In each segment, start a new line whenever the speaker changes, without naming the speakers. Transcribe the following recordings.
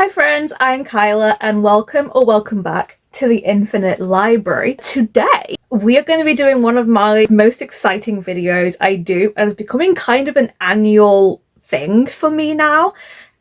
Hi friends, I'm Kyla and welcome back to the Infinite Library. Today we are going to be doing one of my most exciting videos I do, and it's becoming kind of an annual thing for me now,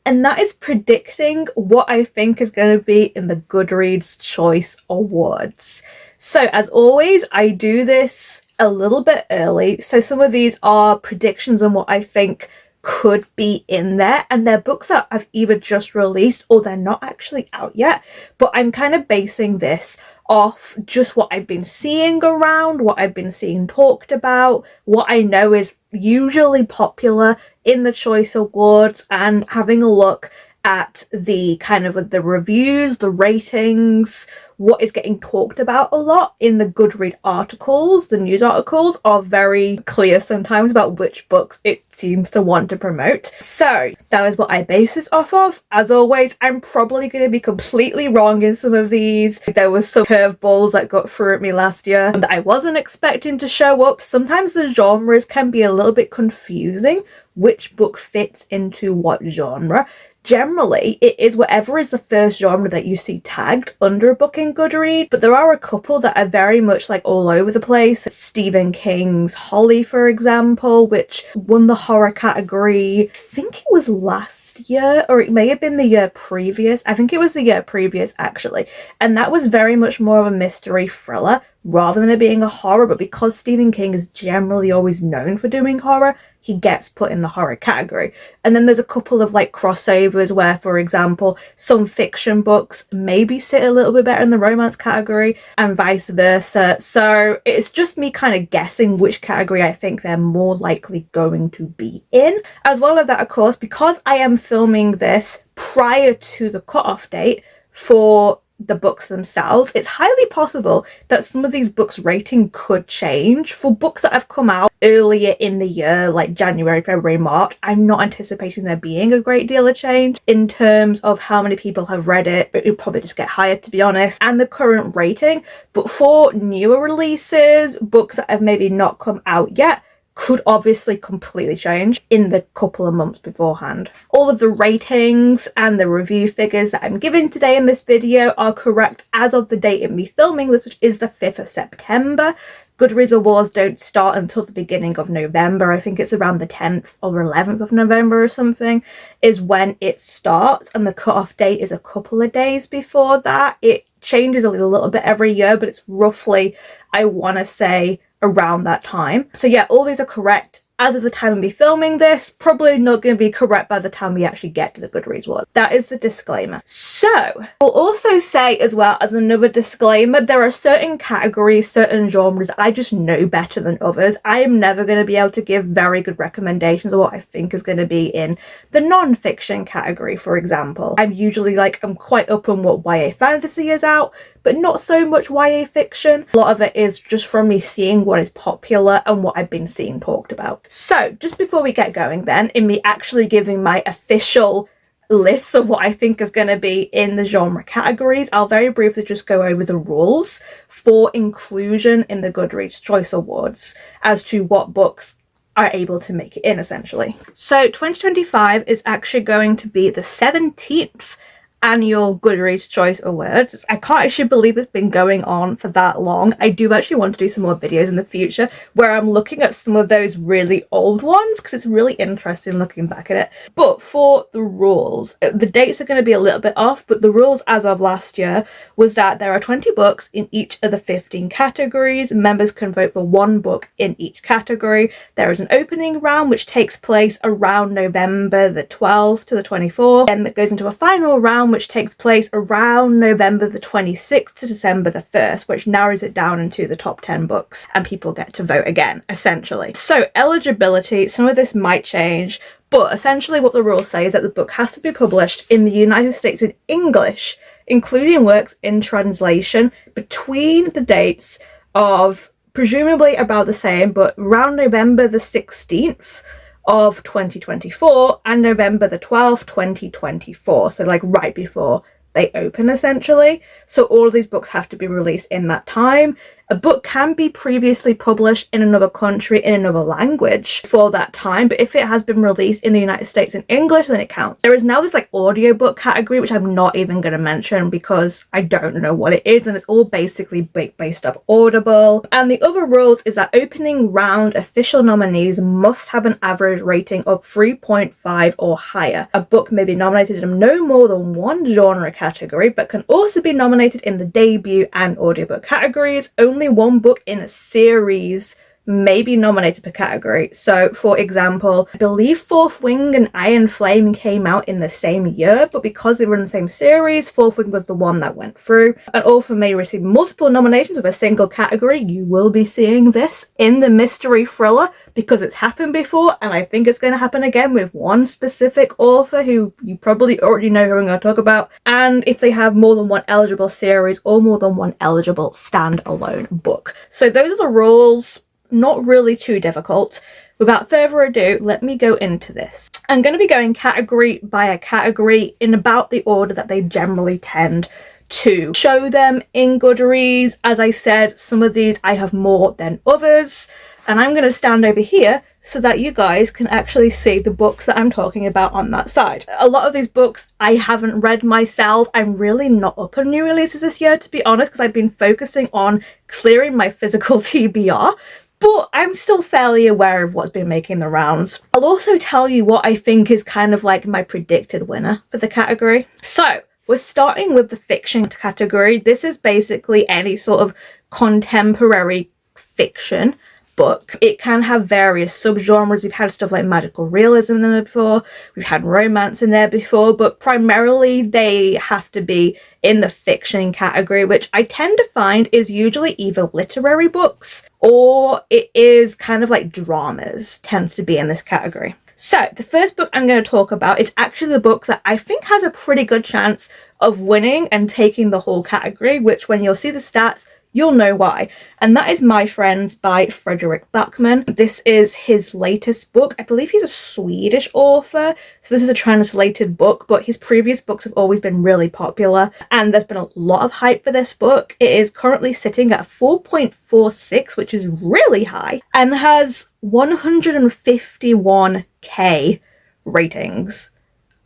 and that is predicting what I think is going to be in the Goodreads Choice Awards. So as always, I do this a little bit early, so some of these are predictions on what I think could be in there, and they're books that I've either just released or they're not actually out yet, but I'm kind of basing this off just what I've been seeing around, what I've been seeing talked about, what I know is usually popular in the Choice Awards, and having a look at the kind of the reviews, the ratings, what is getting talked about a lot in the Goodreads articles. The news articles are very clear sometimes about which books it seems to want to promote. So that is what I base this off of. As always, I'm probably going to be completely wrong in some of these. There was some curveballs that got through at me last year that I wasn't expecting to show up. Sometimes the genres can be a little bit confusing, which book fits into what genre. Generally, it is whatever is the first genre that you see tagged under a book in Goodreads, but there are a couple that are very much like all over the place. Stephen King's Holly, for example, which won the horror category, I think it was last year, or it may have been the year previous. I think it was the year previous, actually. And that was very much more of a mystery thriller rather than it being a horror, but because Stephen King is generally always known for doing horror, he gets put in the horror category. And then there's a couple of like crossovers where, for example, some fiction books maybe sit a little bit better in the romance category and vice versa. So it's just me kind of guessing which category I think they're more likely going to be in. As well as that, of course, because I am filming this prior to the cutoff date for the books themselves, it's highly possible that some of these books' rating could change. For books that have come out earlier in the year, like January, February, March, I'm not anticipating there being a great deal of change in terms of how many people have read it. It'll probably just get higher, to be honest, and the current rating. But for newer releases, books that have maybe not come out yet, could obviously completely change in the couple of months beforehand. All of the ratings and the review figures that I'm giving today in this video are correct as of the date of me filming this, which is the 5th of September. Goodreads Awards don't start until the beginning of November. I think it's around the 10th or 11th of November or something is when it starts, and the cutoff date is a couple of days before that. It changes a little bit every year, but it's roughly, I want to say, around that time. So yeah, all these are correct as of the time of me filming this. Probably not going to be correct by the time we actually get to the Goodreads one. That is the disclaimer. So I'll also say as well, as another disclaimer, there are certain categories, certain genres I just know better than others. I am never going to be able to give very good recommendations of what I think is going to be in the non-fiction category, for example. I'm quite up on what YA fantasy is out, but not so much YA fiction. A lot of it is just from me seeing what is popular and what I've been seeing talked about. So just before we get going then, in me actually giving my official lists of what I think is going to be in the genre categories, I'll very briefly just go over the rules for inclusion in the Goodreads Choice Awards as to what books are able to make it in, essentially. So 2025 is actually going to be the 17th annual Goodreads Choice Awards. I can't actually believe it's been going on for that long. I do actually want to do some more videos in the future where I'm looking at some of those really old ones because it's really interesting looking back at it. But for the rules, the dates are going to be a little bit off, but the rules as of last year was that there are 20 books in each of the 15 categories. Members can vote for one book in each category. There is an opening round which takes place around November the 12th to the 24th, and it goes into a final round which takes place around November the 26th to December the 1st, which narrows it down into the top 10 books, and people get to vote again, essentially. So eligibility, some of this might change, but essentially what the rules say is that the book has to be published in the United States in English, including works in translation, between the dates of presumably about the same, but around November the 16th of 2024 and November the 12th, 2024. So like right before they open, essentially. So all of these books have to be released in that time. A book can be previously published in another country in another language for that time, but if it has been released in the United States in English, then it counts. There is now this like audiobook category, which I'm not even going to mention because I don't know what it is, and it's all basically based off Audible. And the other rules is that opening round official nominees must have an average rating of 3.5 or higher. A book may be nominated in no more than one genre category, but can also be nominated in the debut and audiobook categories. Only one book in a series may be nominated per category. So for example, I believe Fourth Wing and Iron Flame came out in the same year, but because they were in the same series, Fourth Wing was the one that went through. An author may receive multiple nominations of a single category. You will be seeing this in the mystery thriller because it's happened before, and I think it's going to happen again with one specific author who you probably already know who I'm going to talk about. And if they have more than one eligible series or more than one eligible standalone book. So those are the rules. Not really too difficult. Without further ado, let me go into this. I'm going to be going category by category in about the order that they generally tend to show them in Goodreads. As I said, some of these I have more than others, and I'm going to stand over here so that you guys can actually see the books that I'm talking about on that side. A lot of these books I haven't read myself. I'm really not up on new releases this year, to be honest, because I've been focusing on clearing my physical TBR. But I'm still fairly aware of what's been making the rounds. I'll also tell you what I think is kind of like my predicted winner for the category. So we're starting with the fiction category. This is basically any sort of contemporary fiction book. It can have various subgenres. We've had stuff like magical realism in there before. We've had romance in there before, but primarily they have to be in the fiction category, which I tend to find is usually either literary books or it is kind of like dramas tends to be in this category. So the first book I'm going to talk about is actually the book that I think has a pretty good chance of winning and taking the whole category, which when you'll see the stats, you'll know why. And that is My Friends by Fredrik Backman. This is his latest book. I believe he's a Swedish author, so this is a translated book, but his previous books have always been really popular, and there's been a lot of hype for this book. It is currently sitting at 4.46, which is really high, and has 151k ratings,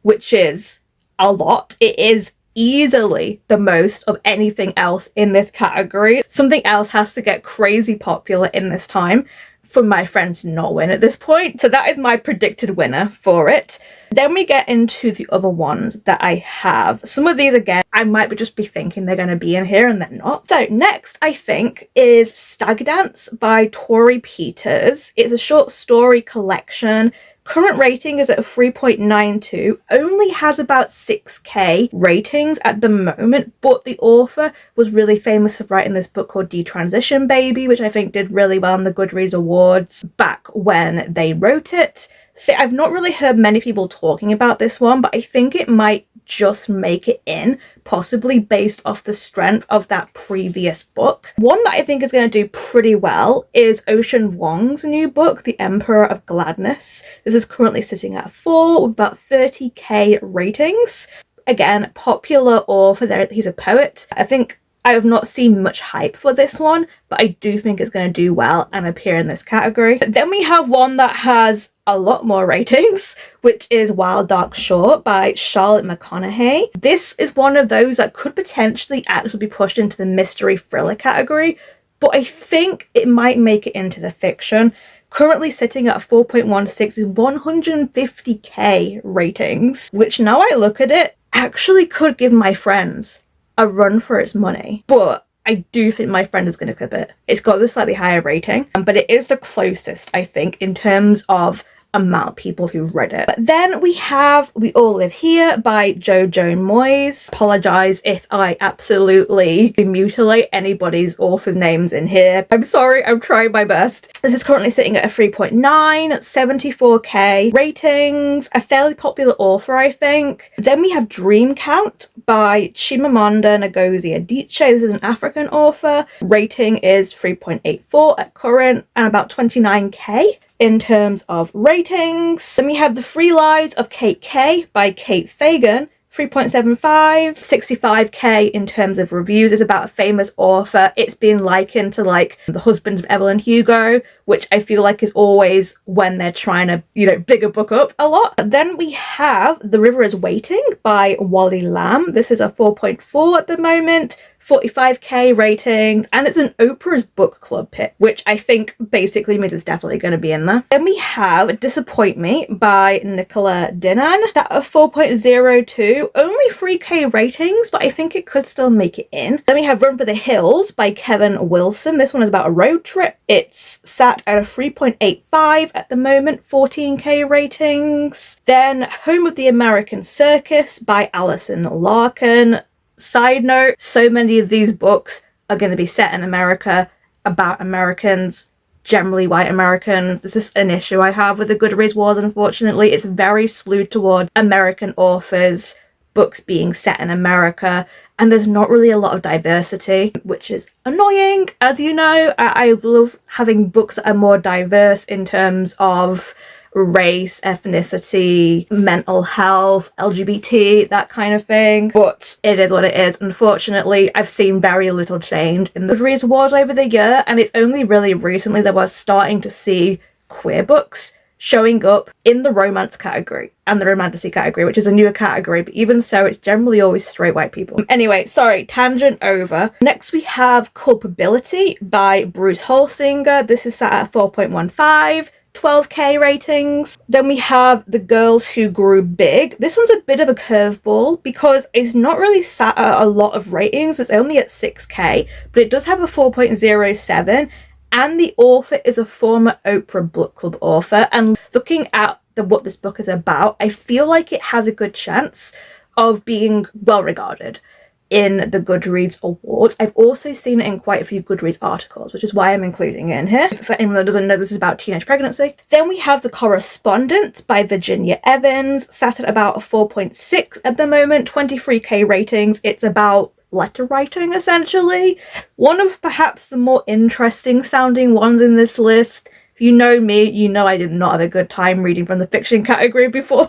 which is a lot. It is easily the most of anything else in this category. Something else has to get crazy popular in this time for My Friends to not win at this point. So that is my predicted winner for it. Then we get into the other ones that I have. Some of these, again, I might just be thinking they're going to be in here and they're not. So next, I think, is Stag Dance by Tori Peters. It's a short story collection. Current rating is at a 3.92, only has about 6k ratings at the moment, but the author was really famous for writing this book called Detransition Baby, which I think did really well in the Goodreads Awards back when they wrote it. So I've not really heard many people talking about this one, but I think it might just make it in, possibly based off the strength of that previous book. One that I think is going to do pretty well is Ocean Vuong's new book, The Emperor of Gladness. This is currently sitting at 4 with about 30k ratings. Again, popular author there. He's a poet. I think I have not seen much hype for this one, but I do think it's going to do well and appear in this category. Then we have one that has a lot more ratings, which is Wild Dark Shore by Charlotte McConaughey. This is one of those that could potentially actually be pushed into the mystery thriller category, but I think it might make it into the fiction. Currently sitting at 4.16 is 150k ratings, which now I look at it, actually could give My Friends a run for its money, but I do think My Friend is going to clip it. It's got the slightly higher rating, but it is the closest, I think, in terms of amount of people who read it. But then we have We All Live Here by Jojo Moyes. Apologize if I absolutely mutilate anybody's author's names in here. I'm sorry, I'm trying my best. This is currently sitting at a 3.9, 74k ratings, a fairly popular author, I think. Then we have Dream Count by Chimamanda Ngozi Adichie. This is an African author. Rating is 3.84 at current and about 29k. In terms of ratings. Then we have The Free Lives of Kate K by Kate Fagan, 3.75, 65k in terms of reviews. It's about a famous author. It's been likened to like the husband of Evelyn Hugo, which I feel like is always when they're trying to, you know, big a book up a lot. Then we have The River is Waiting by Wally Lamb. This is a 4.4 at the moment. 45k ratings, and it's an Oprah's book club pick, which I think basically means it's definitely going to be in there. Then we have Disappoint Me by Nicola Dinan. That a 4.02, only 3k ratings, but I think it could still make it in. Then we have Run for the Hills by Kevin Wilson. This one is about a road trip. It's sat at a 3.85 at the moment, 14k ratings. Then Home of the American Circus by Alison Larkin. Side note, so many of these books are going to be set in America, about Americans, generally white Americans. This is an issue I have with the Goodreads wars, unfortunately. It's very skewed toward American authors, books being set in America, and there's not really a lot of diversity, which is annoying. As you know, I love having books that are more diverse in terms of race, ethnicity, mental health, LGBT, that kind of thing. But it is what it is. Unfortunately, I've seen very little change in the Goodreads wars over the year, and it's only really recently that we're starting to see queer books showing up in the romance category and the romantasy category, which is a newer category, but even so, it's generally always straight white people. Anyway, sorry, tangent over. Next we have Culpability by Bruce Holsinger. This is sat at 4.15. 12k ratings. Then we have The Girls Who Grew Big. This one's a bit of a curveball because it's not really sat at a lot of ratings. It's only at 6k, but it does have a 4.07, and the author is a former Oprah Book Club author. And looking at what this book is about, I feel like it has a good chance of being well regarded in the Goodreads awards. I've also seen it in quite a few Goodreads articles, which is why I'm including it in here. For anyone that doesn't know, this is about teenage pregnancy. Then we have The Correspondent by Virginia Evans, sat at about a 4.6 at the moment, 23k ratings. It's about letter writing, essentially. One of perhaps the more interesting sounding ones in this list. If you know me, you know I did not have a good time reading from the fiction category before.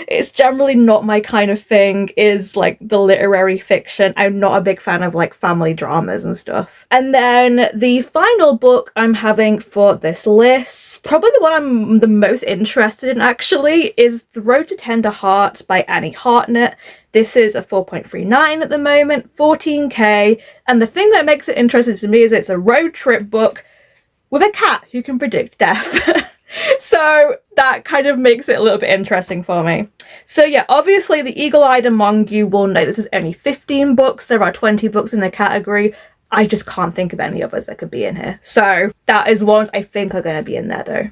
It's generally not my kind of thing, is like the literary fiction. I'm not a big fan of like family dramas and stuff. And then the final book I'm having for this list, probably the one I'm the most interested in actually, is The Road to Tender Hearts by Annie Hartnett. This is a 4.39 at the moment, 14k. And the thing that makes it interesting to me is it's a road trip book with a cat who can predict death. So that kind of makes it a little bit interesting for me. So yeah, obviously the eagle-eyed among you will know this is only 15 books. There are 20 books in the category. I just can't think of any others that could be in here. So that is ones I think are going to be in there though.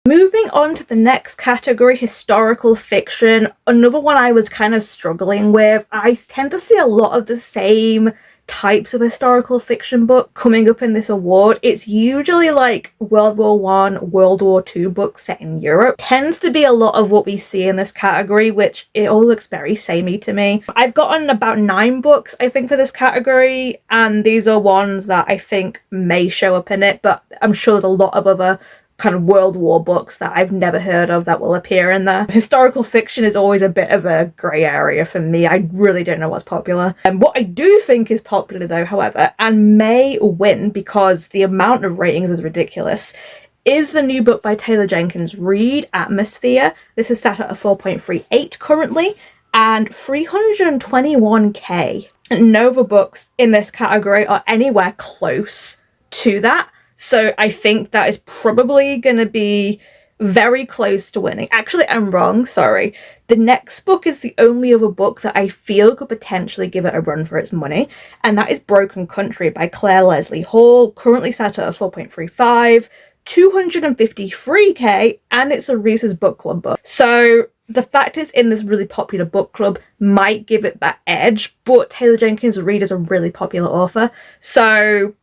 Moving on to the next category, historical fiction. Another one I was kind of struggling with. I tend to see a lot of the same types of historical fiction book coming up in this award. It's usually like World War One, World War Two books set in Europe. Tends to be a lot of what we see in this category, which it all looks very samey to me. I've gotten about 9 books I think for this category, and these are ones that I think may show up in it, but I'm sure there's a lot of other kind of World War books that I've never heard of that will appear in there. Historical fiction is always a bit of a grey area for me. I really don't know what's popular. And what I do think is popular though, however, and may win because the amount of ratings is ridiculous, is the new book by Taylor Jenkins Reid, Atmosphere. This is sat at a 4.38 currently, and 321k. No other books in this category are anywhere close to that. So I think that is probably going to be very close to winning. Actually, I'm wrong, sorry. The next book is the only other book that I feel could potentially give it a run for its money, and that is Broken Country by Claire Leslie Hall, currently sat at a 4.35, 253k, and it's a Reese's Book Club book. So the fact it's in this really popular book club might give it that edge, but Taylor Jenkins Reid is a really popular author, so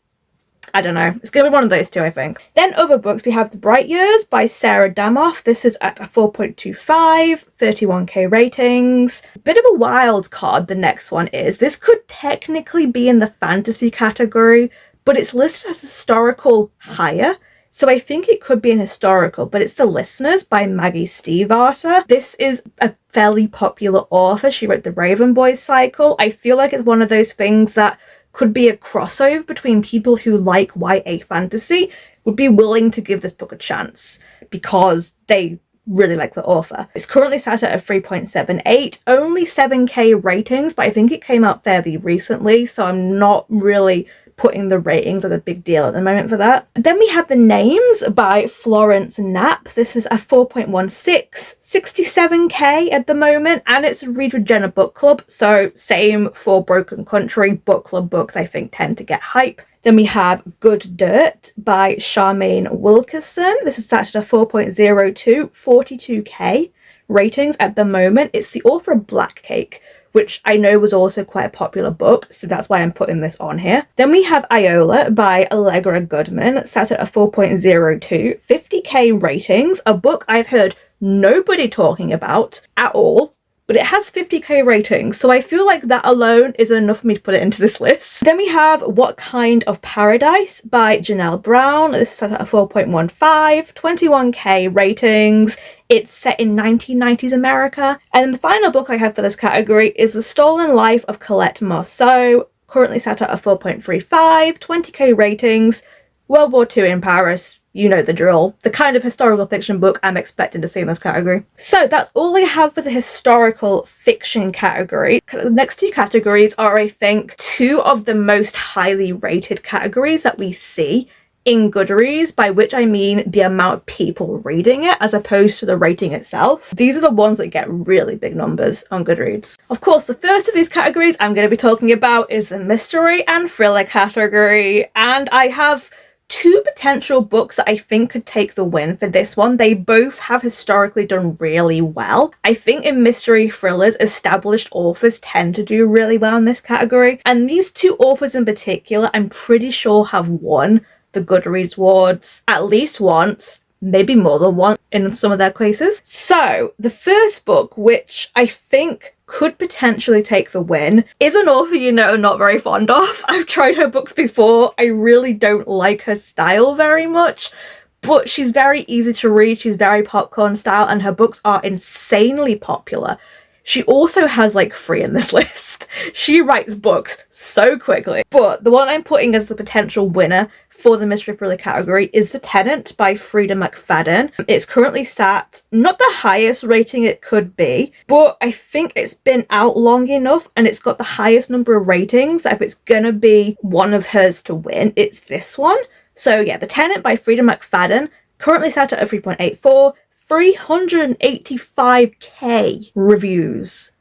I don't know. It's going to be one of those two, I think. Then other books, we have The Bright Years by Sarah Damoff. This is at a 4.25, 31k ratings. Bit of a wild card, the next one is. This could technically be in the fantasy category, but it's listed as historical higher So I think it could be an historical, but it's The Listeners by Maggie Stiefvater. This is a fairly popular author. She wrote the Raven Boys cycle. I feel like it's one of those things that could be a crossover between people who like YA fantasy, would be willing to give this book a chance because they really like the author. It's currently sat at a 3.78, only 7k ratings, but I think it came out fairly recently, so I'm not really putting the ratings as a big deal at the moment for that. Then we have The Names by Florence Knapp. This is a 4.16, 67k at the moment, and it's a read with Jenna book club, so same for Broken Country. Book club books I think tend to get hype. Then we have Good Dirt by Charmaine Wilkerson. This is sat at a 4.02, 42k ratings at the moment. It's the author of Black Cake, which I know was also quite a popular book, so that's why I'm putting this on here. Then we have Iola by Allegra Goodman, sat at a 4.02, 50k ratings, a book I've heard nobody talking about at all, but it has 50k ratings, so I feel like that alone is enough for me to put it into this list. Then we have What Kind of Paradise by Janelle Brown. This is set at a 4.15, 21k ratings. It's set in 1990s America. And then the final book I have for this category is The Stolen Life of Colette Marceau, currently set at a 4.35, 20k ratings. World War II in Paris, you know the drill. The kind of historical fiction book I'm expected to see in this category. So that's all I have for the historical fiction category. The next two categories are, I think, two of the most highly rated categories that we see in Goodreads, by which I mean the amount of people reading it as opposed to the rating itself. These are the ones that get really big numbers on Goodreads. Of course, the first of these categories I'm going to be talking about is the mystery and thriller category, and I have two potential books that I think could take the win for this one. They both have historically done really well. I think in mystery thrillers, established authors tend to do really well in this category, and these two authors in particular I'm pretty sure have won the Goodreads awards at least once, maybe more than once in some of their cases. So the first book, which I think could potentially take the win, is an author you know I'm not very fond of. I've tried her books before. I really don't like her style very much, but she's very easy to read. She's very popcorn style, and her books are insanely popular. She also has like 3 in this list. She writes books so quickly. But the one I'm putting as the potential winner for the mystery thriller category is The Tenant by Frida McFadden. It's currently sat not the highest rating it could be, but I think it's been out long enough and it's got the highest number of ratings that if it's gonna be one of hers to win, it's this one. So yeah, The Tenant by Frida McFadden, currently sat at a 3.84, 385k reviews.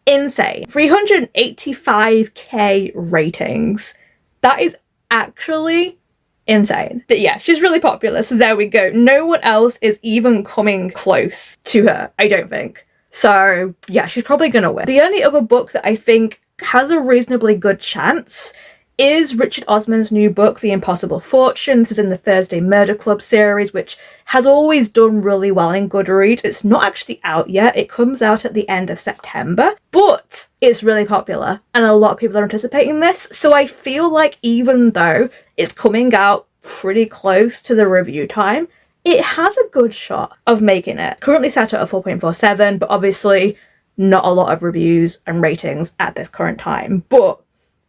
Insane. 385k ratings. That is actually insane. But yeah, she's really popular, so there we go. No one else is even coming close to her, I don't think. So yeah, she's probably gonna win. The only other book that I think has a reasonably good chance is Richard Osman's new book, The Impossible Fortune. This is in the Thursday Murder Club series, which has always done really well in Goodreads. It's not actually out yet. It comes out at the end of September, but it's really popular and a lot of people are anticipating this. So I feel like even though it's coming out pretty close to the review time, it has a good shot of making it. Currently sat at a 4.47, but obviously not a lot of reviews and ratings at this current time. But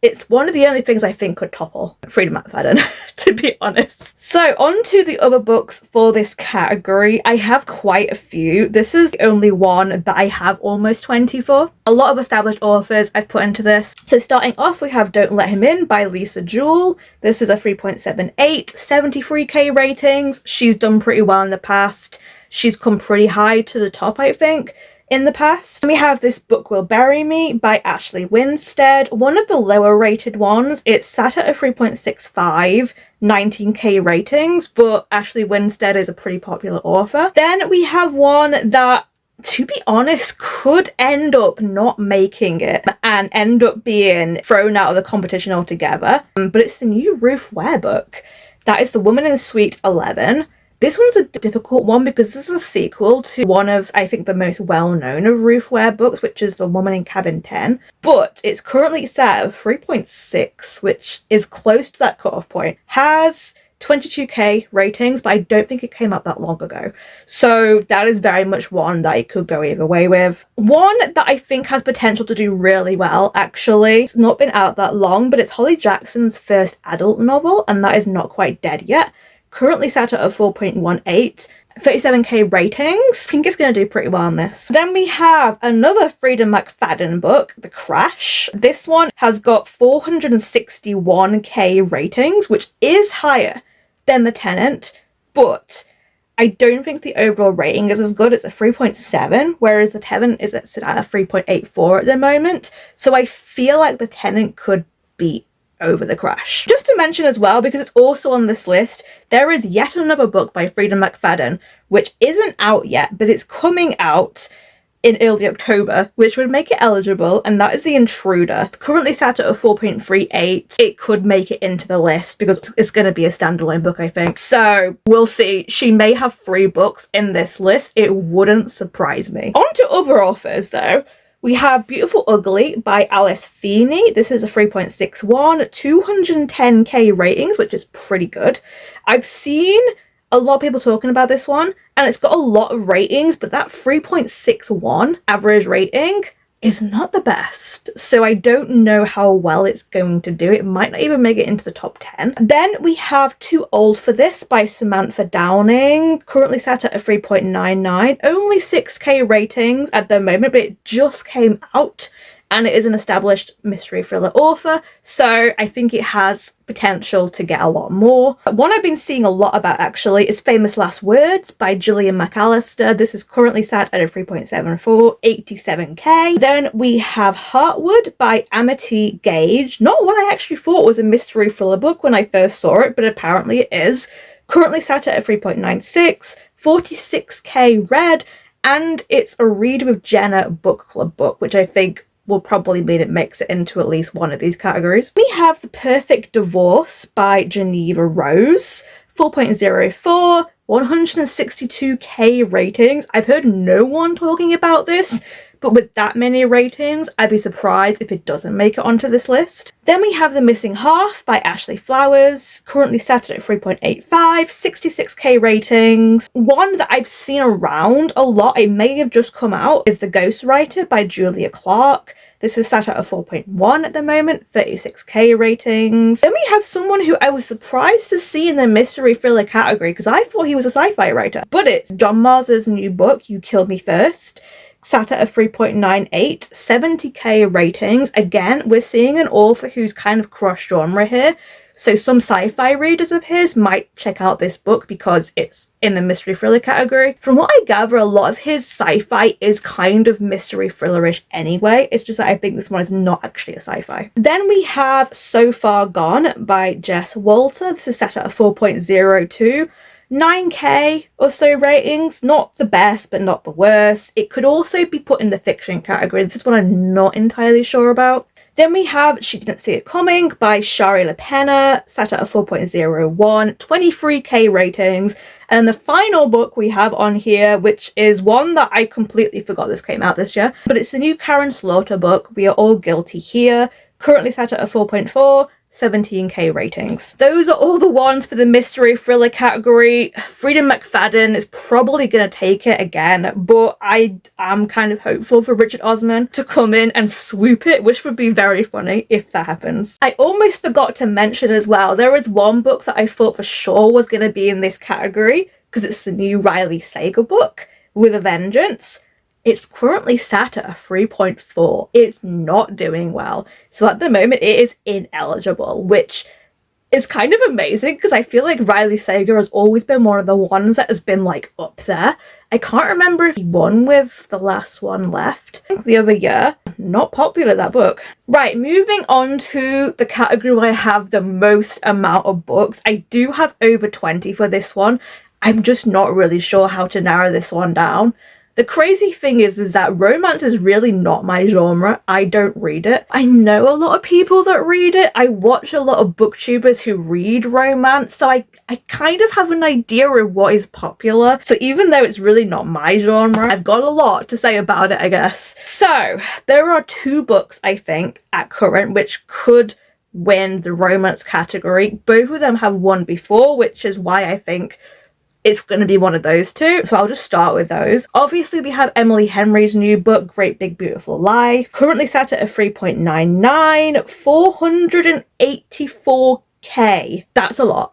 it's one of the only things I think could topple Frida McFadden, to be honest. So on to the other books for this category. I have quite a few. This is the only one that I have almost 20 for. A lot of established authors I've put into this. So starting off, we have Don't Let Him In by Lisa Jewell. This is a 3.78, 73k ratings. She's done pretty well in the past. She's come pretty high to the top, I think, in the past. We have This Book Will Bury Me by Ashley Winstead, one of the lower rated ones. It's sat at a 3.65, 19k ratings, but Ashley Winstead is a pretty popular author. Then we have one that, to be honest, could end up not making it and end up being thrown out of the competition altogether, but it's the new Ruth Ware book. That is The Woman in Suite 11. This one's a difficult one because this is a sequel to one of, I think, the most well-known of Ruth Ware books, which is The Woman in Cabin 10. But it's currently set at 3.6, which is close to that cutoff point. Has 22k ratings, but I don't think it came out that long ago. So that is very much one that I could go either way with. One that I think has potential to do really well, actually. It's not been out that long, but it's Holly Jackson's first adult novel, and that is Not Quite Dead Yet. Currently sat at a 4.18. 37k ratings. I think it's going to do pretty well on this. Then we have another Frida McFadden book, The Crash. This one has got 461k ratings, which is higher than The Tenant, but I don't think the overall rating is as good. It's a 3.7, whereas The Tenant is at a 3.84 at the moment. So I feel like The Tenant could beat over The Crash. Just to mention as well, because it's also on this list, there is yet another book by Frida McFadden, which isn't out yet, but it's coming out in early October, which would make it eligible, and that is The Intruder. It's currently sat at a 4.38. It could make it into the list because it's going to be a standalone book, I think. So we'll see. She may have 3 books in this list. It wouldn't surprise me. On to other authors though. We have Beautiful Ugly by Alice Feeney. This is a 3.61, 210k ratings, which is pretty good. I've seen a lot of people talking about this one, and it's got a lot of ratings, but that 3.61 average rating is not the best. So I don't know how well it's going to do. It might not even make it into the top 10. Then we have Too Old for This by Samantha Downing, currently sat at a 3.99, only 6k ratings at the moment, but it just came out, and it is an established mystery thriller author, so I think it has potential to get a lot more. One I've been seeing a lot about actually is Famous Last Words by Gillian McAllister. This is currently sat at a 3.74, 87k. Then we have Heartwood by Amity Gage. Not what I actually thought was a mystery thriller book when I first saw it, but apparently it is. Currently sat at a 3.96, 46k read, and it's a Read with Jenna book club book, which I think will probably mean it makes it into at least one of these categories. We have The Perfect Divorce by Geneva Rose, 4.04, 162k ratings. I've heard no one talking about this, but with that many ratings, I'd be surprised if it doesn't make it onto this list. Then we have The Missing Half by Ashley Flowers, currently sat at 3.85, 66k ratings. One that I've seen around a lot, it may have just come out, is The Ghostwriter by Julia Clark. This is sat at a 4.1 at the moment, 36k ratings. Then we have someone who I was surprised to see in the mystery thriller category because I thought he was a sci-fi writer, but it's John Mars's new book, You Killed Me First. Sat at a 3.98, 70k ratings. Again, we're seeing an author who's kind of cross-genre here. So some sci-fi readers of his might check out this book because it's in the mystery thriller category. From what I gather, a lot of his sci-fi is kind of mystery thriller-ish anyway. It's just that I think this one is not actually a sci-fi. Then we have So Far Gone by Jess Walter. This is set at a 4.02. 9k or so ratings, not the best but not the worst. It could also be put in the fiction category. This is what I'm not entirely sure about. Then we have She Didn't See It Coming by Shari LaPena, sat at a 4.01, 23k ratings. And the final book we have on here, which is one that I completely forgot this came out this year, but it's the new Karen Slaughter book, We Are All Guilty Here, currently sat at a 4.4, 17k ratings. Those are all the ones for the mystery thriller category. Frida McFadden is probably going to take it again, but I am kind of hopeful for Richard Osman to come in and swoop it, which would be very funny if that happens. I almost forgot to mention as well, there is one book that I thought for sure was going to be in this category because it's the new Riley Sager book, With a Vengeance. It's currently sat at a 3.4. It's not doing well. So at the moment it is ineligible, which is kind of amazing because I feel like Riley Sager has always been one of the ones that has been like up there. I can't remember if he won with the last one left. I think the other year. Not popular, that book. Right, moving on to the category where I have the most amount of books. I do have over 20 for this one. I'm just not really sure how to narrow this one down. The crazy thing is that romance is really not my genre. I don't read it. I know a lot of people that read it. I watch a lot of booktubers who read romance, so I kind of have an idea of what is popular. So even though it's really not my genre, I've got a lot to say about it, I guess. So there are 2 books, I think, at current, which could win the romance category. Both of them have won before, which is why I think it's going to be one of those two. So I'll just start with those. Obviously, we have Emily Henry's new book, Great Big Beautiful Lie, currently sat at a 3.99, 484k. That's a lot.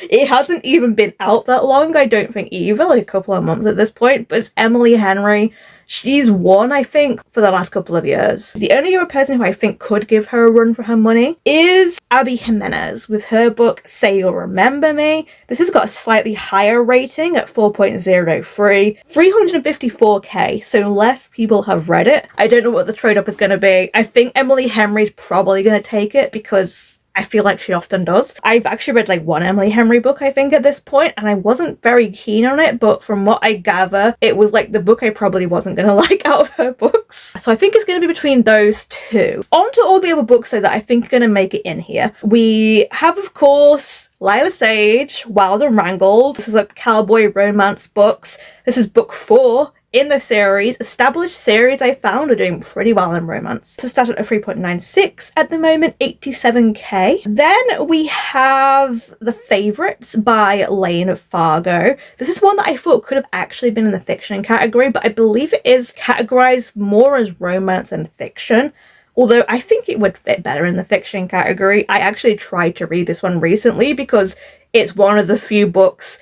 It hasn't even been out that long, I don't think, either, like a couple of months at this point, but it's Emily Henry. She's won, I think, for the last couple of years. The only other person who I think could give her a run for her money is Abby Jimenez with her book Say You'll Remember Me. This has got a slightly higher rating at 4.03, 354k, so less people have read it. I don't know what the trade-up is going to be. I think Emily Henry's probably going to take it because I feel like she often does. I've actually read like one Emily Henry book, I think, at this point, and I wasn't very keen on it, but from what I gather, it was like the book I probably wasn't going to like out of her books. So I think it's going to be between those two. On to all the other books, though, that I think are going to make it in here. We have, of course, Lila Sage, Wild and Wrangled. This is like cowboy romance books. This is book 4 in the series. Established series I found are doing pretty well in romance. To start at a 3.96 at the moment, 87k. Then we have The Favourites by Lane Fargo. This is one that I thought could have actually been in the fiction category, but I believe it is categorized more as romance and fiction. Although I think it would fit better in the fiction category. I actually tried to read this one recently because it's one of the few books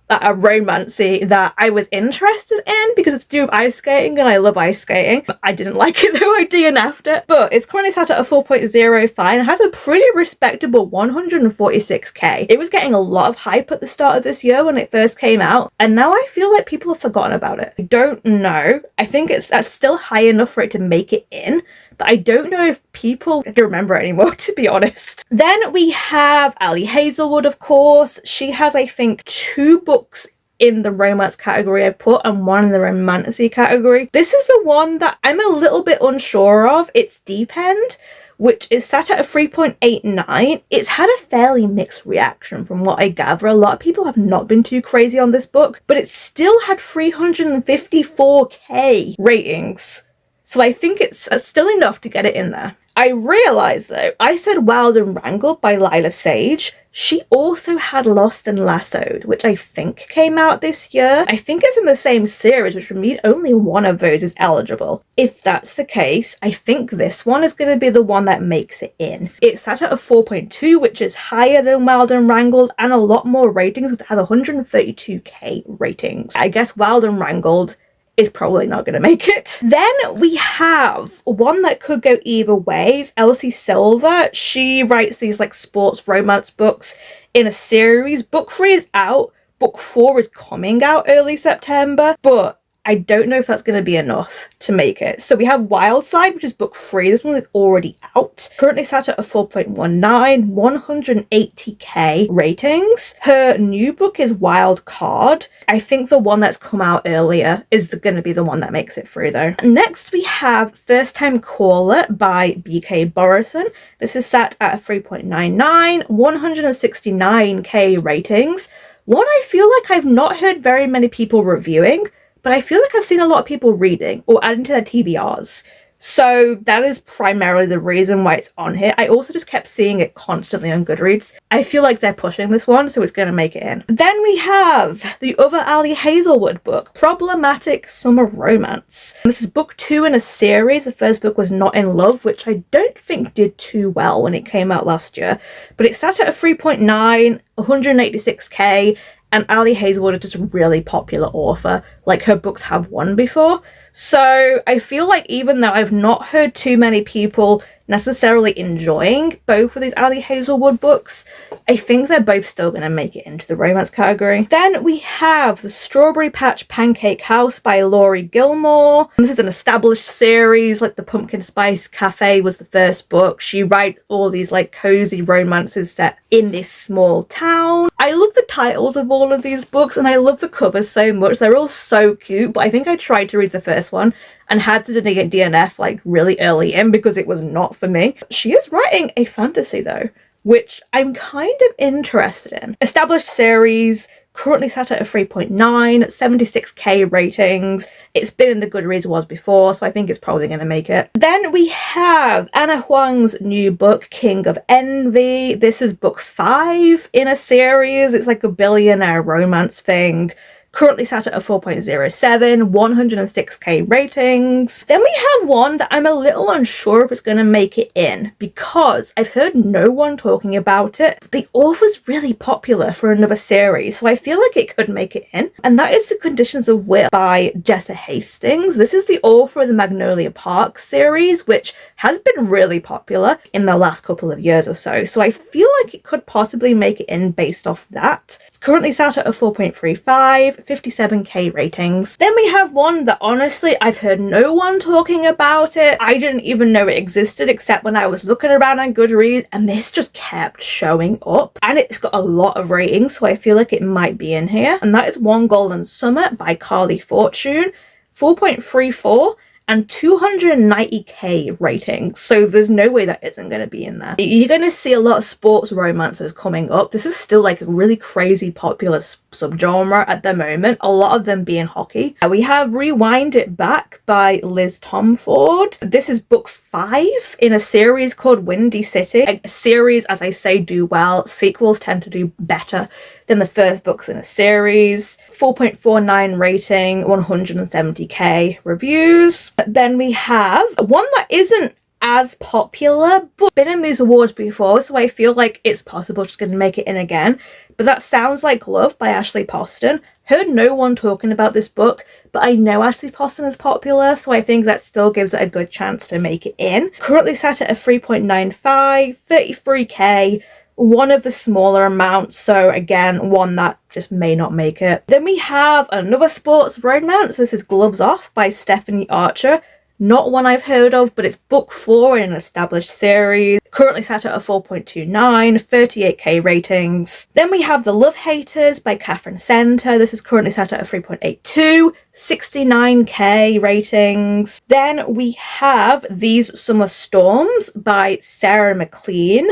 that are romancy that I was interested in because it's to do with ice skating and I love ice skating. I didn't like it though, I DNF'd it. But it's currently sat at a 4.05 and it has a pretty respectable 146k. It was getting a lot of hype at the start of this year when it first came out, and now I feel like people have forgotten about it. I don't know. I think it's still high enough for it to make it in, but I don't know if people can remember it anymore, to be honest. Then we have Ali Hazelwood, of course. She has, I think, 2 books in the romance category I put and 1 in the romantasy category. This is the one that I'm a little bit unsure of. It's Deep End, which is sat at a 3.89. It's had a fairly mixed reaction from what I gather. A lot of people have not been too crazy on this book, but it still had 354k ratings. So I think it's still enough to get it in there. I realised though, I said Wild and Wrangled by Lila Sage. She also had Lost and Lassoed, which I think came out this year. I think it's in the same series, which would mean only one of those is eligible. If that's the case, I think this one is going to be the one that makes it in. It's sat at a 4.2, which is higher than Wild and Wrangled and a lot more ratings. It has 132k ratings. I guess Wild and Wrangled is probably not going to make it. Then we have one that could go either ways. Elsie Silver, she writes these like sports romance books in a series. Book 3 is out. Book 4 is coming out early September, but I don't know if that's going to be enough to make it. So we have Wild Side, which is book 3. This one is already out. Currently sat at a 4.19, 180k ratings. Her new book is Wild Card. I think the one that's come out earlier is going to be the one that makes it through though. Next we have First Time Caller by B.K. Borison. This is sat at a 3.99, 169k ratings. One I feel like I've not heard very many people reviewing, but I feel like I've seen a lot of people reading or adding to their TBRs. So that is primarily the reason why it's on here. I also just kept seeing it constantly on Goodreads. I feel like they're pushing this one, so it's going to make it in. Then we have the other Ali Hazelwood book, Problematic Summer Romance. This is book 2 in a series. The first book was Not in Love, which I don't think did too well when it came out last year. But it sat at a 3.9, 186k, and Ali Hazelwood is just a really popular author. Like, her books have won before. So I feel like even though I've not heard too many people necessarily enjoying both of these Ali Hazelwood books, I think they're both still going to make it into the romance category. Then we have The Strawberry Patch Pancake House by Laurie Gilmore. This is an established series, like The Pumpkin Spice Cafe was the first book. She writes all these like cozy romances set in this small town. I love the titles of all of these books and I love the covers so much. They're all so cute, but I think I tried to read the first one and had to get DNF like really early in because it was not for me. She is writing a fantasy though, which I'm kind of interested in. Established series, currently sat at a 3.9, 76k ratings. It's been in the Goodreads awards before, so I think it's probably going to make it. Then we have Anna Huang's new book, King of Envy. This is book 5 in a series. It's like a billionaire romance thing. Currently sat at a 4.07, 106k ratings. Then we have one that I'm a little unsure if it's going to make it in, because I've heard no one talking about it. The author's really popular for another series, so I feel like it could make it in. And that is The Conditions of Will by Jessa Hastings. This is the author of the Magnolia Park series, which has been really popular in the last couple of years or so. So I feel like it could possibly make it in based off that. It's currently sat at a 4.35, 57k ratings. Then we have one that honestly I've heard no one talking about it. I didn't even know it existed except when I was looking around on Goodreads, and this just kept showing up, and it's got a lot of ratings, so I feel like it might be in here. And that is One Golden Summer by Carly Fortune, 4.34 and 290k ratings, so there's no way that isn't going to be in there. You're going to see a lot of sports romances coming up. This is still like a really crazy popular subgenre at the moment, a lot of them being hockey. We have Rewind It Back by Liz Tomford. This is book 5 in a series called Windy City. A series, as I say, do well. Sequels tend to do better than the first books in a series. 4.49 rating, 170k reviews. Then we have one that isn't as popular, but been in these awards before, so I feel like it's possible she's going to make it in again. But that Sounds Like Love by Ashley Poston. Heard no one talking about this book, but I know Ashley Poston is popular, so I think that still gives it a good chance to make it in. Currently sat at a 3.95, 33k, one of the smaller amounts, so again, one that just may not make it. Then we have another sports romance. This is Gloves Off by Stephanie Archer. Not one I've heard of, but it's book 4 in an established series. Currently sat at a 4.29, 38k ratings. Then we have The Love Haters by Catherine Center. This is currently sat at a 3.82, 69k ratings. Then we have These Summer Storms by Sarah McLean.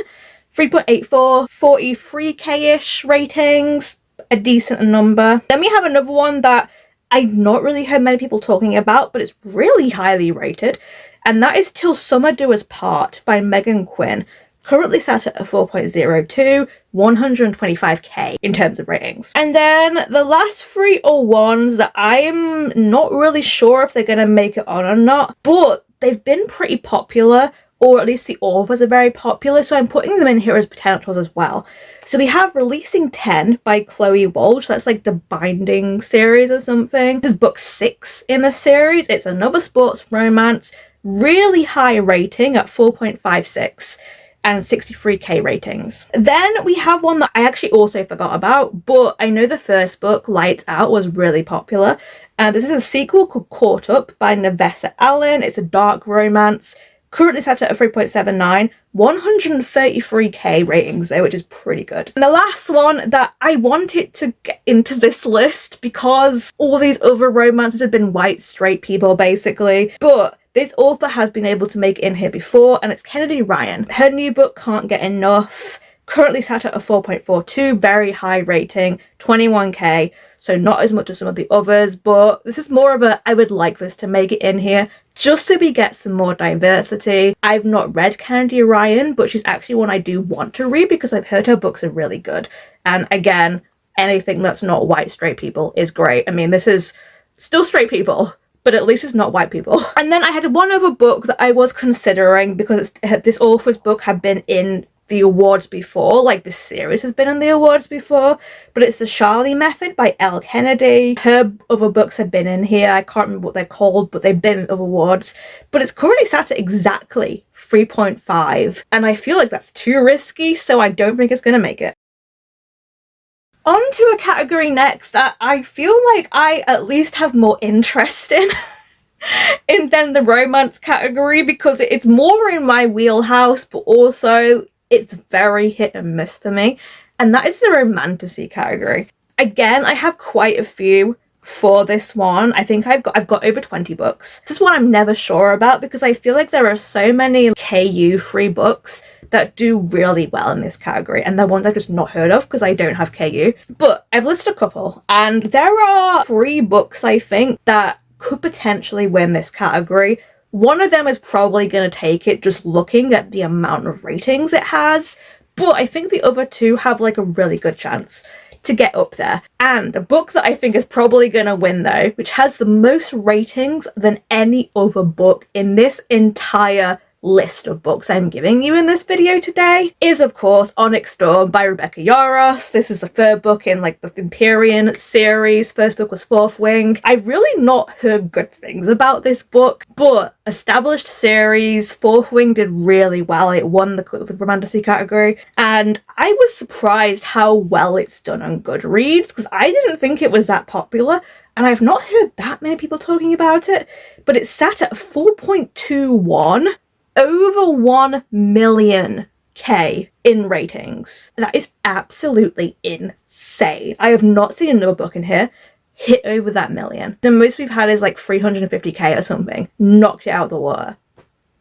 3.84, 43k-ish ratings, a decent number. Then we have another one that I've not really heard many people talking about, but it's really highly rated, and that is Till Summer Do Us Part by Megan Quinn. Currently sat at a 4.02, 125k in terms of ratings. And then the last 3 are ones that I'm not really sure if they're going to make it on or not, but they've been pretty popular, or at least the authors are very popular, so I'm putting them in here as potentials as well. So we have Releasing 10 by Chloe Walsh. That's like the Binding series or something. This is book 6 in the series. It's another sports romance, really high rating at 4.56 and 63k ratings. Then we have one that I actually also forgot about, but I know the first book, Lights Out, was really popular. This is a sequel called Caught Up by Nevessa Allen. It's a dark romance. Currently set at a 3.79, 133k ratings though, which is pretty good. And the last one that I wanted to get into this list because all these other romances have been white, straight people basically, but this author has been able to make it in here before, and it's Kennedy Ryan. Her new book, Can't Get Enough, currently sat at a 4.42, very high rating, 21k, so not as much as some of the others, but this is more of a, I would like this to make it in here, just so we get some more diversity. I've not read Kennedy Ryan, but she's actually one I do want to read because I've heard her books are really good. And again, anything that's not white straight people is great. I mean, this is still straight people, but at least it's not white people. And then I had one other book that I was considering because this author's book had been in the awards before, like this series has been in the awards before, but it's The Charlie Method by Elle Kennedy. Her other books have been in here. I can't remember what they're called, but they've been in other awards, but it's currently sat at exactly 3.5, and I feel like that's too risky, so I don't think it's going to make it. On to a category next that I feel like I at least have more interest in than the romance category, because it's more in my wheelhouse, but also it's very hit and miss for me, and that is the Romantasy category. Again, I have quite a few for this one. I think I've got over 20 books. This is one I'm never sure about because I feel like there are so many KU free books that do really well in this category, and they're ones I've just not heard of because I don't have KU. But I've listed a couple, and there are 3 books I think that could potentially win this category. One of them is probably going to take it just looking at the amount of ratings it has, but I think the other 2 have like a really good chance to get up there. And a book that I think is probably going to win though, which has the most ratings than any other book in this entire list of books I'm giving you in this video today, is of course Onyx Storm by Rebecca Yarros. This is the 3rd book in like the Empyrean series. First book was Fourth Wing. I've really not heard good things about this book, but established series, Fourth Wing did really well. It won the Romantasy category, and I was surprised how well it's done on Goodreads because I didn't think it was that popular, and I've not heard that many people talking about it, but it's sat at 4.21, over 1 million K in ratings. That is absolutely insane. I have not seen another book in here hit over that million. The most we've had is like 350K or something. Knocked it out of the water.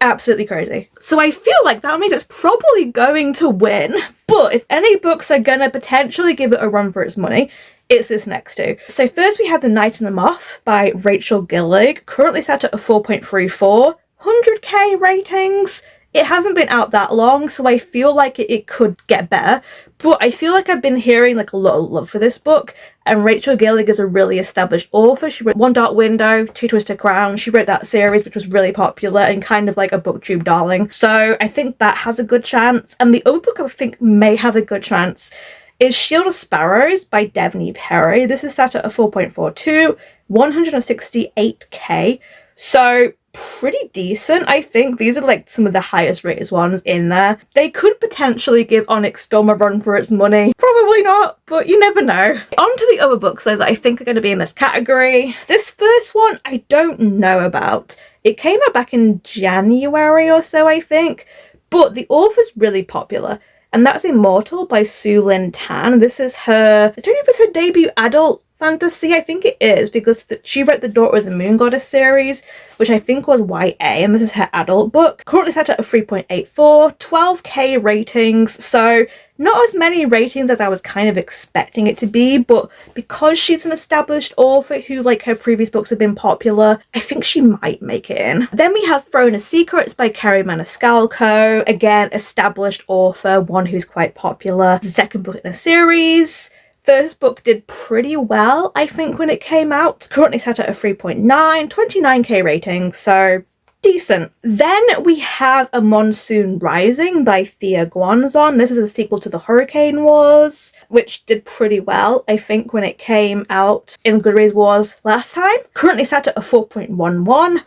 Absolutely crazy. So I feel like that means it's probably going to win, but if any books are gonna potentially give it a run for its money, it's this next 2. So first we have The Night and the Moth by Rachel Gillig, currently sat at a 4.34, 100K ratings. It hasn't been out that long, so I feel like it could get better, but I feel like I've been hearing like a lot of love for this book, and Rachel Gillig is a really established author. She wrote One Dark Window, Two Twisted Crown. She wrote that series, which was really popular and kind of like a booktube darling, so I think that has a good chance. And the other book I think may have a good chance is Shield of Sparrows by Devney Perry. This is sat at a 4.42, 168K, so pretty decent. I think these are like some of the highest rated ones in there. They could potentially give Onyx Storm a run for its money. Probably not, but you never know. On to the other books though that I think are going to be in this category. This first one I don't know about. It came out back in January or so, I think, but the author's really popular, and that's Immortal by Sue Lynn Tan. This is her, I don't know if it's her debut adult fantasy. I think it is, because she wrote the Daughter of the Moon Goddess series, which I think was YA, and this is her adult book. Currently set at a 3.84, 12K ratings, so not as many ratings as I was kind of expecting it to be, but because she's an established author who, like, her previous books have been popular, I think she might make it in. Then we have Throne of Secrets by Kerry Maniscalco, again, established author, one who's quite popular. The second book in a series. First book did pretty well, I think, when it came out. It's currently set at a 3.9, 29K rating, so decent. Then we have A Monsoon Rising by Thea Guanzon. This is a sequel to The Hurricane Wars, which did pretty well, I think, when it came out in the Goodreads Wars last time. Currently set at a 4.11,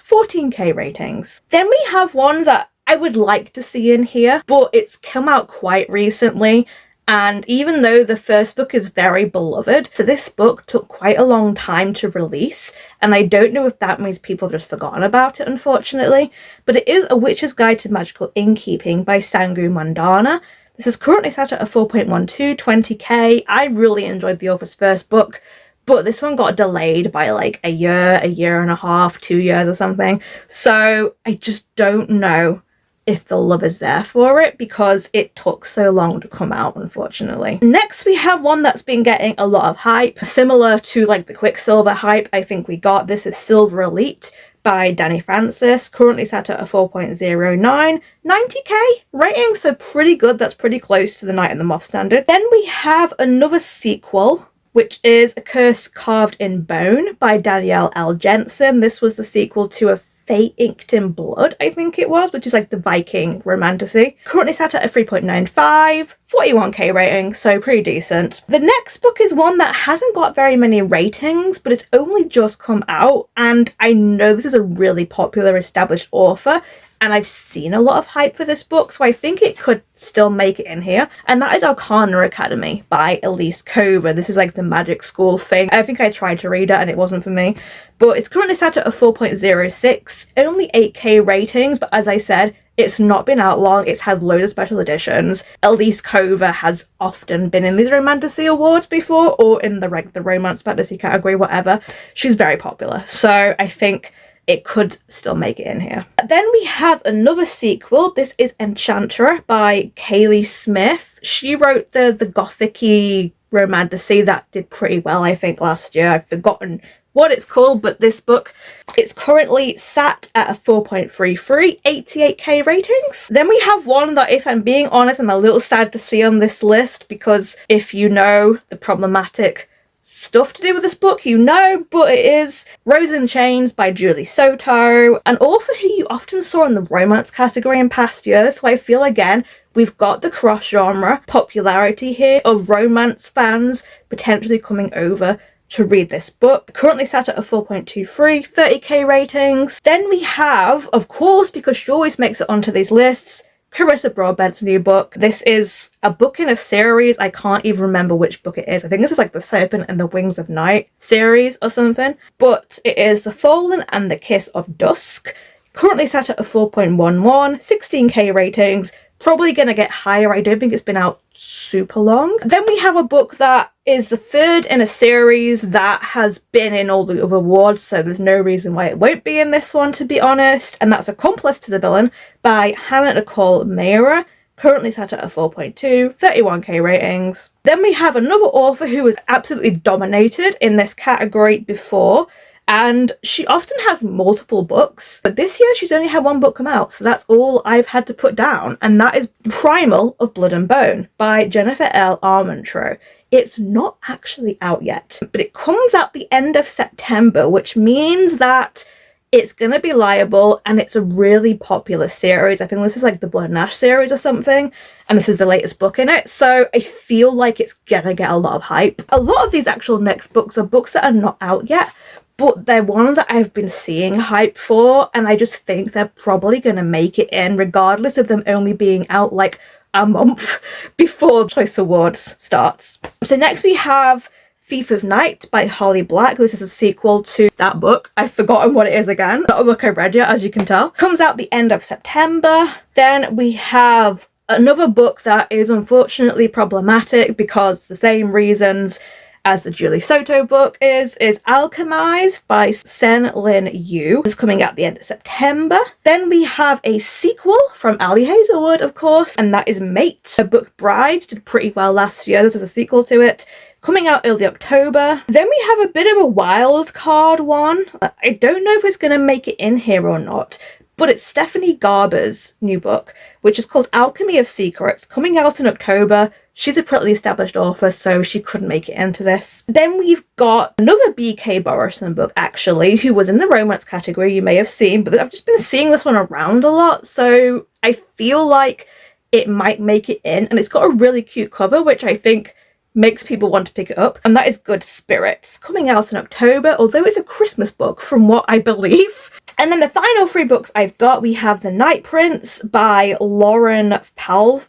14K ratings. Then we have one that I would like to see in here, but it's come out quite recently. And even though the first book is very beloved, so this book took quite a long time to release, and I don't know if that means people have just forgotten about it, unfortunately, but it is A Witch's Guide to Magical Innkeeping by Sangu Mandana. This is currently set at a 4.12, 20K. I really enjoyed the author's first book, but this one got delayed by like a year and a half, 2 years or something, so I just don't know if the love is there for it because it took so long to come out, unfortunately. Next we have one that's been getting a lot of hype, similar to like the Quicksilver hype I think we got. This is Silver Elite by Danny Francis, currently set at a 4.09, 90K rating, so pretty good. That's pretty close to the Night and the Moth standard. Then we have another sequel, which is A Curse Carved in Bone by Danielle L. Jensen. This was the sequel to A Fate Inked in Blood, I think it was, which is like the Viking romantasy. Currently set at a 3.95, 41K rating, so pretty decent. The next book is one that hasn't got very many ratings, but it's only just come out, and I know this is a really popular established author, and I've seen a lot of hype for this book, so I think it could still make it in here. And that is Arcana Academy by Elise Cover. This is like the magic school thing. I think I tried to read it and it wasn't for me. But it's currently set at a 4.06, only 8K ratings, but as I said, it's not been out long. It's had loads of special editions. Elise Cover has often been in these Romantasy awards before, or in the romance fantasy category, whatever. She's very popular. So I think it could still make it in here. Then we have another sequel. This is Enchanter by Kaylee Smith. She wrote the gothic-y Romantasy that did pretty well, I think, last year. I've forgotten what it's called, but this book, it's currently sat at a 4.33, 88k ratings. Then we have one that, if I'm being honest, I'm a little sad to see on this list, because if you know the problematic stuff to do with this book, you know, but it is Rose in Chains by Julie Soto, an author who you often saw in the romance category in past years. So I feel, again, we've got the cross-genre popularity here of romance fans potentially coming over to read this book. Currently sat at a 4.23, 30k ratings. Then we have, of course, because she always makes it onto these lists, Carissa Broadbent's new book. This is a book in a series. I can't even remember which book it is. I think this is like the Serpent and the Wings of Night series or something. But it is The Fallen and the Kiss of Dusk. Currently sat at a 4.11, 16k ratings. Probably going to get higher. I don't think it's been out super long. Then we have a book that is the third in a series that has been in all the other awards, so there's no reason why it won't be in this one, to be honest, and that's Accomplice to the Villain by Hannah Nicole Memoir. Currently sat at a 4.2, 31k ratings. Then we have another author who has absolutely dominated in this category before, and she often has multiple books, but this year she's only had one book come out, so that's all I've had to put down, and that is Primal of Blood and Bone by Jennifer L. Armentrout. It's not actually out yet, but it comes out the end of September, which means that it's gonna be liable, and it's a really popular series. I think this is like the Blood and Ash series or something, and this is the latest book in it, so I feel like it's gonna get a lot of hype. A lot of these actual next books are books that are not out yet, but they're ones that I've been seeing hype for, and I just think they're probably going to make it in, regardless of them only being out like a month before Choice Awards starts. So next we have Thief of Night by Holly Black. This is a sequel to that book. I've forgotten what it is again. Not a book I've read yet, as you can tell. Comes out the end of September. Then we have another book that is unfortunately problematic because the same reasons as the Julie Soto book is Alchemized by Sen Lin Yu. This is coming out at the end of September. Then we have a sequel from Ali Hazelwood, of course, and that is Mate. Her book Bride did pretty well last year. This is a sequel to it, coming out early October. Then we have a bit of a wild card one. I don't know if it's going to make it in here or not, but it's Stephanie Garber's new book, which is called Alchemy of Secrets, coming out in October. She's a pretty established author, so she couldn't make it into this. Then we've got another B.K. Borison book, actually, who was in the romance category, you may have seen, but I've just been seeing this one around a lot, so I feel like it might make it in, and it's got a really cute cover, which I think makes people want to pick it up, and that is Good Spirits, coming out in October, although it's a Christmas book from what I believe. And then the final three books I've got, we have The Night Prince by Lauren Palfreyman,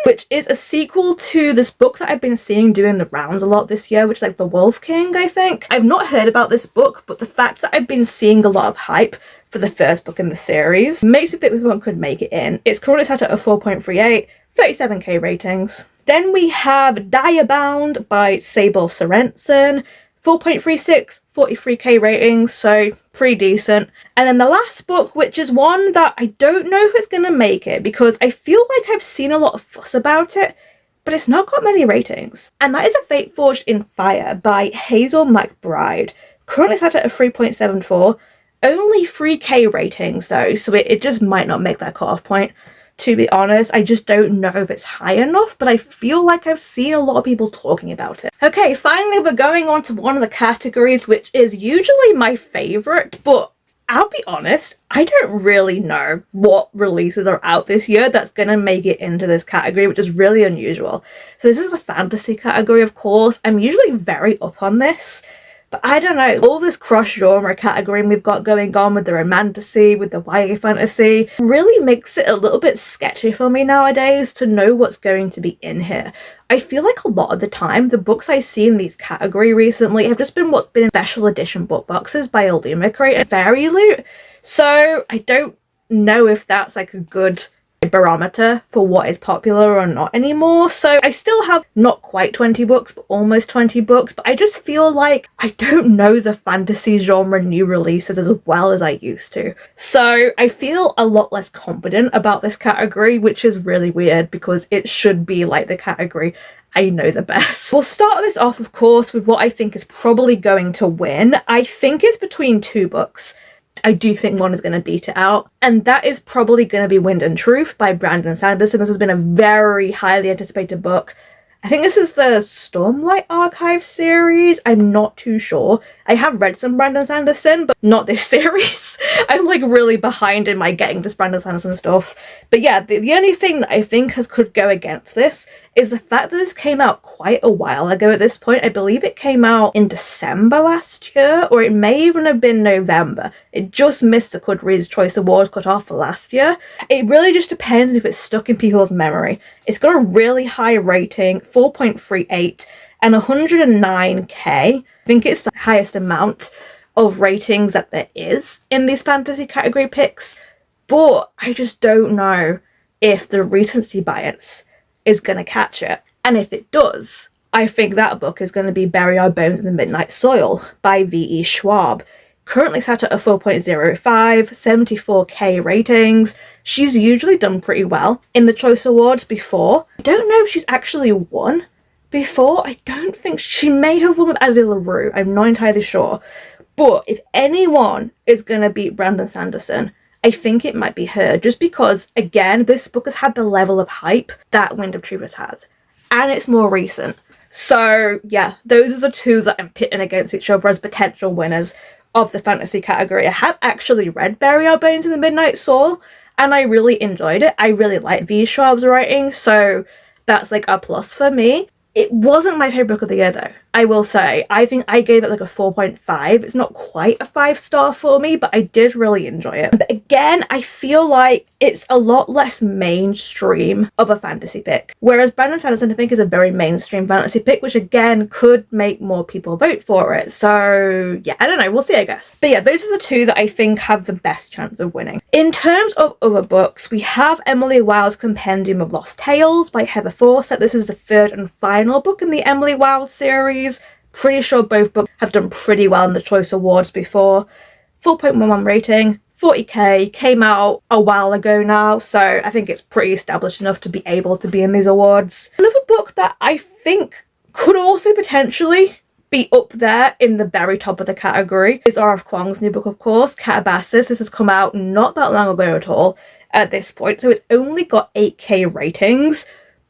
which is a sequel to this book that I've been seeing doing the rounds a lot this year, which is like The Wolf King, I think. I've not heard about this book, but the fact that I've been seeing a lot of hype for the first book in the series makes me think this one could make it in. It's currently set at a 4.38, 37k ratings. Then we have Diabound by Sable Sorensen, 4.36, 43k ratings, so pretty decent. And then the last book, which is one that I don't know if it's going to make it, because I feel like I've seen a lot of fuss about it, but it's not got many ratings. And that is A Fate Forged in Fire by Hazel McBride. Currently sat at a 3.74, only 3k ratings though, so it just might not make that cutoff point. To be honest, I just don't know if it's high enough, but I feel like I've seen a lot of people talking about it. Okay, finally we're going on to one of the categories, which is usually my favourite, but I'll be honest, I don't really know what releases are out this year that's going to make it into this category, which is really unusual. So this is a fantasy category, of course. I'm usually very up on this, but I don't know, all this cross-genre category we've got going on with the romantasy, with the YA fantasy, really makes it a little bit sketchy for me nowadays to know what's going to be in here. I feel like a lot of the time, the books I see in these category recently have just been what's been in special edition book boxes by Illumicrate and Fairy Loot, so I don't know if that's like a good barometer for what is popular or not anymore. So I still have not quite 20 books, but almost 20 books, but I just feel like I don't know the fantasy genre new releases as well as I used to. So I feel a lot less confident about this category, which is really weird because it should be like the category I know the best. We'll start this off, of course, with what I think is probably going to win. I think it's between two books. I do think one is going to beat it out, and that is probably going to be Wind and Truth by Brandon Sanderson. This has been a very highly anticipated book. I think this is the Stormlight Archive series. I'm not too sure. I have read some Brandon Sanderson, but not this series. I'm like really behind in my getting to Brandon Sanderson stuff. But yeah, the only thing that I think could go against this is the fact that this came out quite a while ago at this point. I believe it came out in December last year, or it may even have been November. It just missed the Goodreads Choice Awards cut-off for last year. It really just depends if it's stuck in people's memory. It's got a really high rating, 4.38, and 109k. I think it's the highest amount of ratings that there is in these fantasy category picks, but I just don't know if the recency bias is going to catch it. And if it does, I think that book is going to be Bury Our Bones in the Midnight Soil by V.E. Schwab. Currently sat at a 4.05, 74k ratings. She's usually done pretty well in the Choice Awards before. I don't know if she's actually won before. I don't think she may have won with Addie LaRue. I'm not entirely sure. But if anyone is going to beat Brandon Sanderson, I think it might be her, just because, again, this book has had the level of hype that Wind of Truth has, and it's more recent. So yeah, those are the two that I'm pitting against each other as potential winners of the fantasy category. I have actually read Bury Our Bones in the Midnight Soil, and I really enjoyed it. I really like V. Schwab's writing, so that's like a plus for me. It wasn't my favourite book of the year though, I will say. I think I gave it like a 4.5. It's not quite a 5-star for me, but I did really enjoy it. But again, I feel like it's a lot less mainstream of a fantasy pick. Whereas Brandon Sanderson, I think, is a very mainstream fantasy pick, which again could make more people vote for it. So yeah, I don't know, we'll see, I guess. But yeah, those are the two that I think have the best chance of winning. In terms of other books, we have Emily Wilde's Compendium of Lost Tales by Heather Fawcett. This is the third and final book in the Emily Wilde series. Pretty sure both books have done pretty well in the Choice Awards before. 4.11 rating, 40k, came out a while ago now, so I think it's pretty established enough to be able to be in these awards. Another book that I think could also potentially be up there in the very top of the category is R.F. Kuang's new book, of course, Catabasis. This has come out not that long ago at all at this point, so it's only got 8k ratings,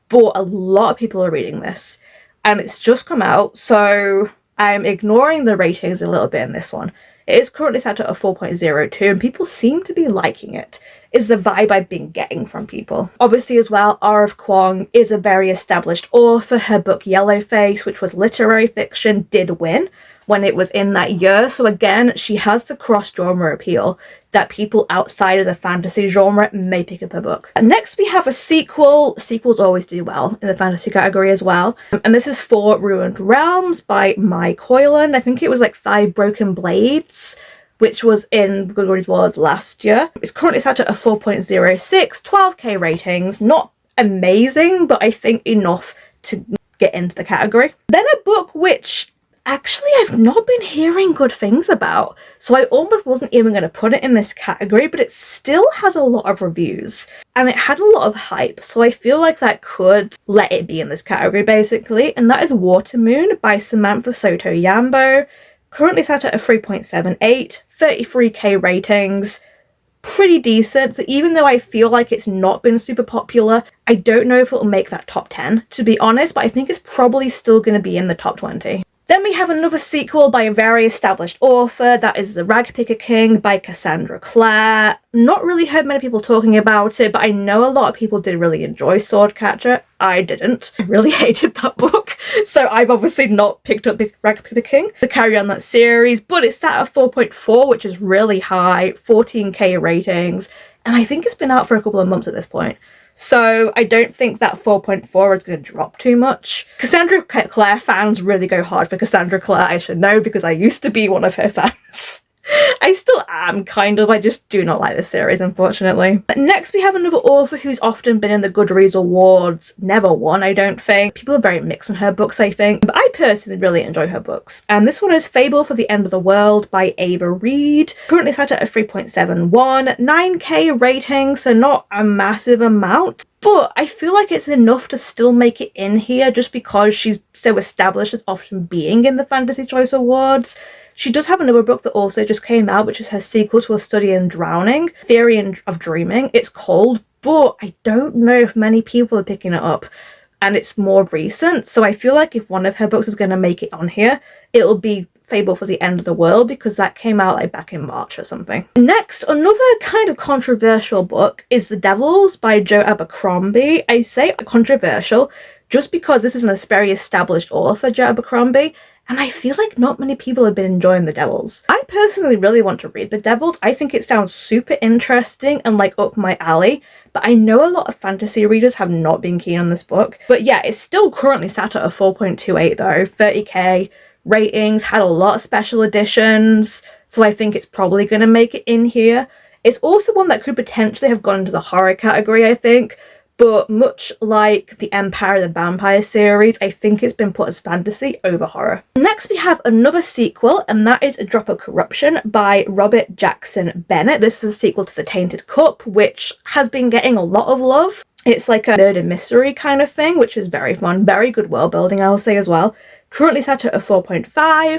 but a lot of people are reading this, and it's just come out, so I'm ignoring the ratings a little bit in this one. It is currently set at a 4.02, and people seem to be liking it, is the vibe I've been getting from people. Obviously as well, R.F. Kuang is a very established author. Her book Yellowface, which was literary fiction, did win when it was in that year. So again, she has the cross-genre appeal that people outside of the fantasy genre may pick up her book. And next we have a sequel. Sequels always do well in the fantasy category as well. And this is For Ruined Realms by Mike Hoyland. I think it was like 5 Broken Blades, which was in the Goodreads Awards last year. It's currently set at a 4.06, 12k ratings. Not amazing, but I think enough to get into the category. Then a book which actually I've not been hearing good things about, so I almost wasn't even going to put it in this category, but it still has a lot of reviews and it had a lot of hype, so I feel like that could let it be in this category basically, and that is Watermoon by Samantha Soto Yambo. Currently sat at a 3.78, 33k ratings. Pretty decent. So even though I feel like it's not been super popular, I don't know if it'll make that top 10 to be honest, but I think it's probably still going to be in the top 20. Then we have another sequel by a very established author, that is The Ragpicker King by Cassandra Clare. Not really heard many people talking about it, but I know a lot of people did really enjoy Swordcatcher. I didn't. I really hated that book, so I've obviously not picked up The Ragpicker King to carry on that series, but it's sat at 4.4, which is really high, 14k ratings, and I think it's been out for a couple of months at this point. So I don't think that 4.4 is going to drop too much. Cassandra Clare fans really go hard for Cassandra Clare, I should know, because I used to be one of her fans. I I still am, kind of. I just do not like this series, unfortunately. But next, we have another author who's often been in the Goodreads Awards. Never won, I don't think. People are very mixed on her books, I think. But I personally really enjoy her books. And this one is Fable for the End of the World by Ava Reed. Currently sat at a 3.71, 9k rating, so not a massive amount. But I feel like it's enough to still make it in here just because she's so established as often being in the Fantasy Choice Awards. She does have another book that also just came out, which is her sequel to A Study in Drowning, Theory of Dreaming. It's called, but I don't know if many people are picking it up. And it's more recent, so I feel like if one of her books is going to make it on here, it'll be Fable for the End of the World, because that came out like back in March or something. Next, another kind of controversial book is The Devils by Joe Abercrombie. I say controversial just because this is a very established author, Joe Abercrombie, and I feel like not many people have been enjoying The Devils. I personally really want to read The Devils. I think it sounds super interesting and like up my alley, but I know a lot of fantasy readers have not been keen on this book. But yeah, it's still currently sat at a 4.28 though, 30k ratings, had a lot of special editions, so I think it's probably going to make it in here. It's also one that could potentially have gone into the horror category, I think, but much like the Empire of the Vampire series, I think it's been put as fantasy over horror. Next, we have another sequel, and that is A Drop of Corruption by Robert Jackson Bennett. This is a sequel to The Tainted Cup, which has been getting a lot of love. It's like a murder mystery kind of thing, which is very fun. Very good world building, I will say as well. Currently sat at a 4.5,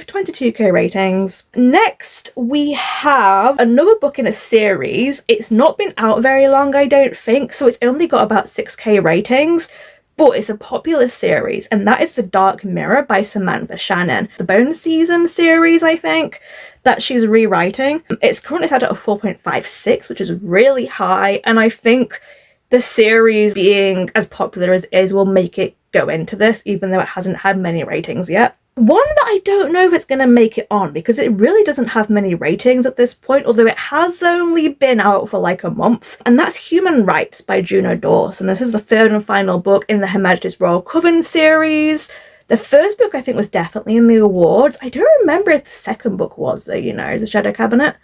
22k ratings. Next, we have another book in a series. It's not been out very long, I don't think, so it's only got about 6k ratings, but it's a popular series, and that is The Dark Mirror by Samantha Shannon. The Bone Season series, I think, that she's rewriting. It's currently sat at a 4.56, which is really high, and I think the series being as popular as it is will make it go into this, even though it hasn't had many ratings yet. One that I don't know if it's going to make it on, because it really doesn't have many ratings at this point, although it has only been out for like a month, and that's Human Rights by Juno Dawes, and this is the third and final book in the Her Majesty's Royal Coven series. The first book I think was definitely in the awards. I don't remember if the second book was though, you know, The Shadow Cabinet.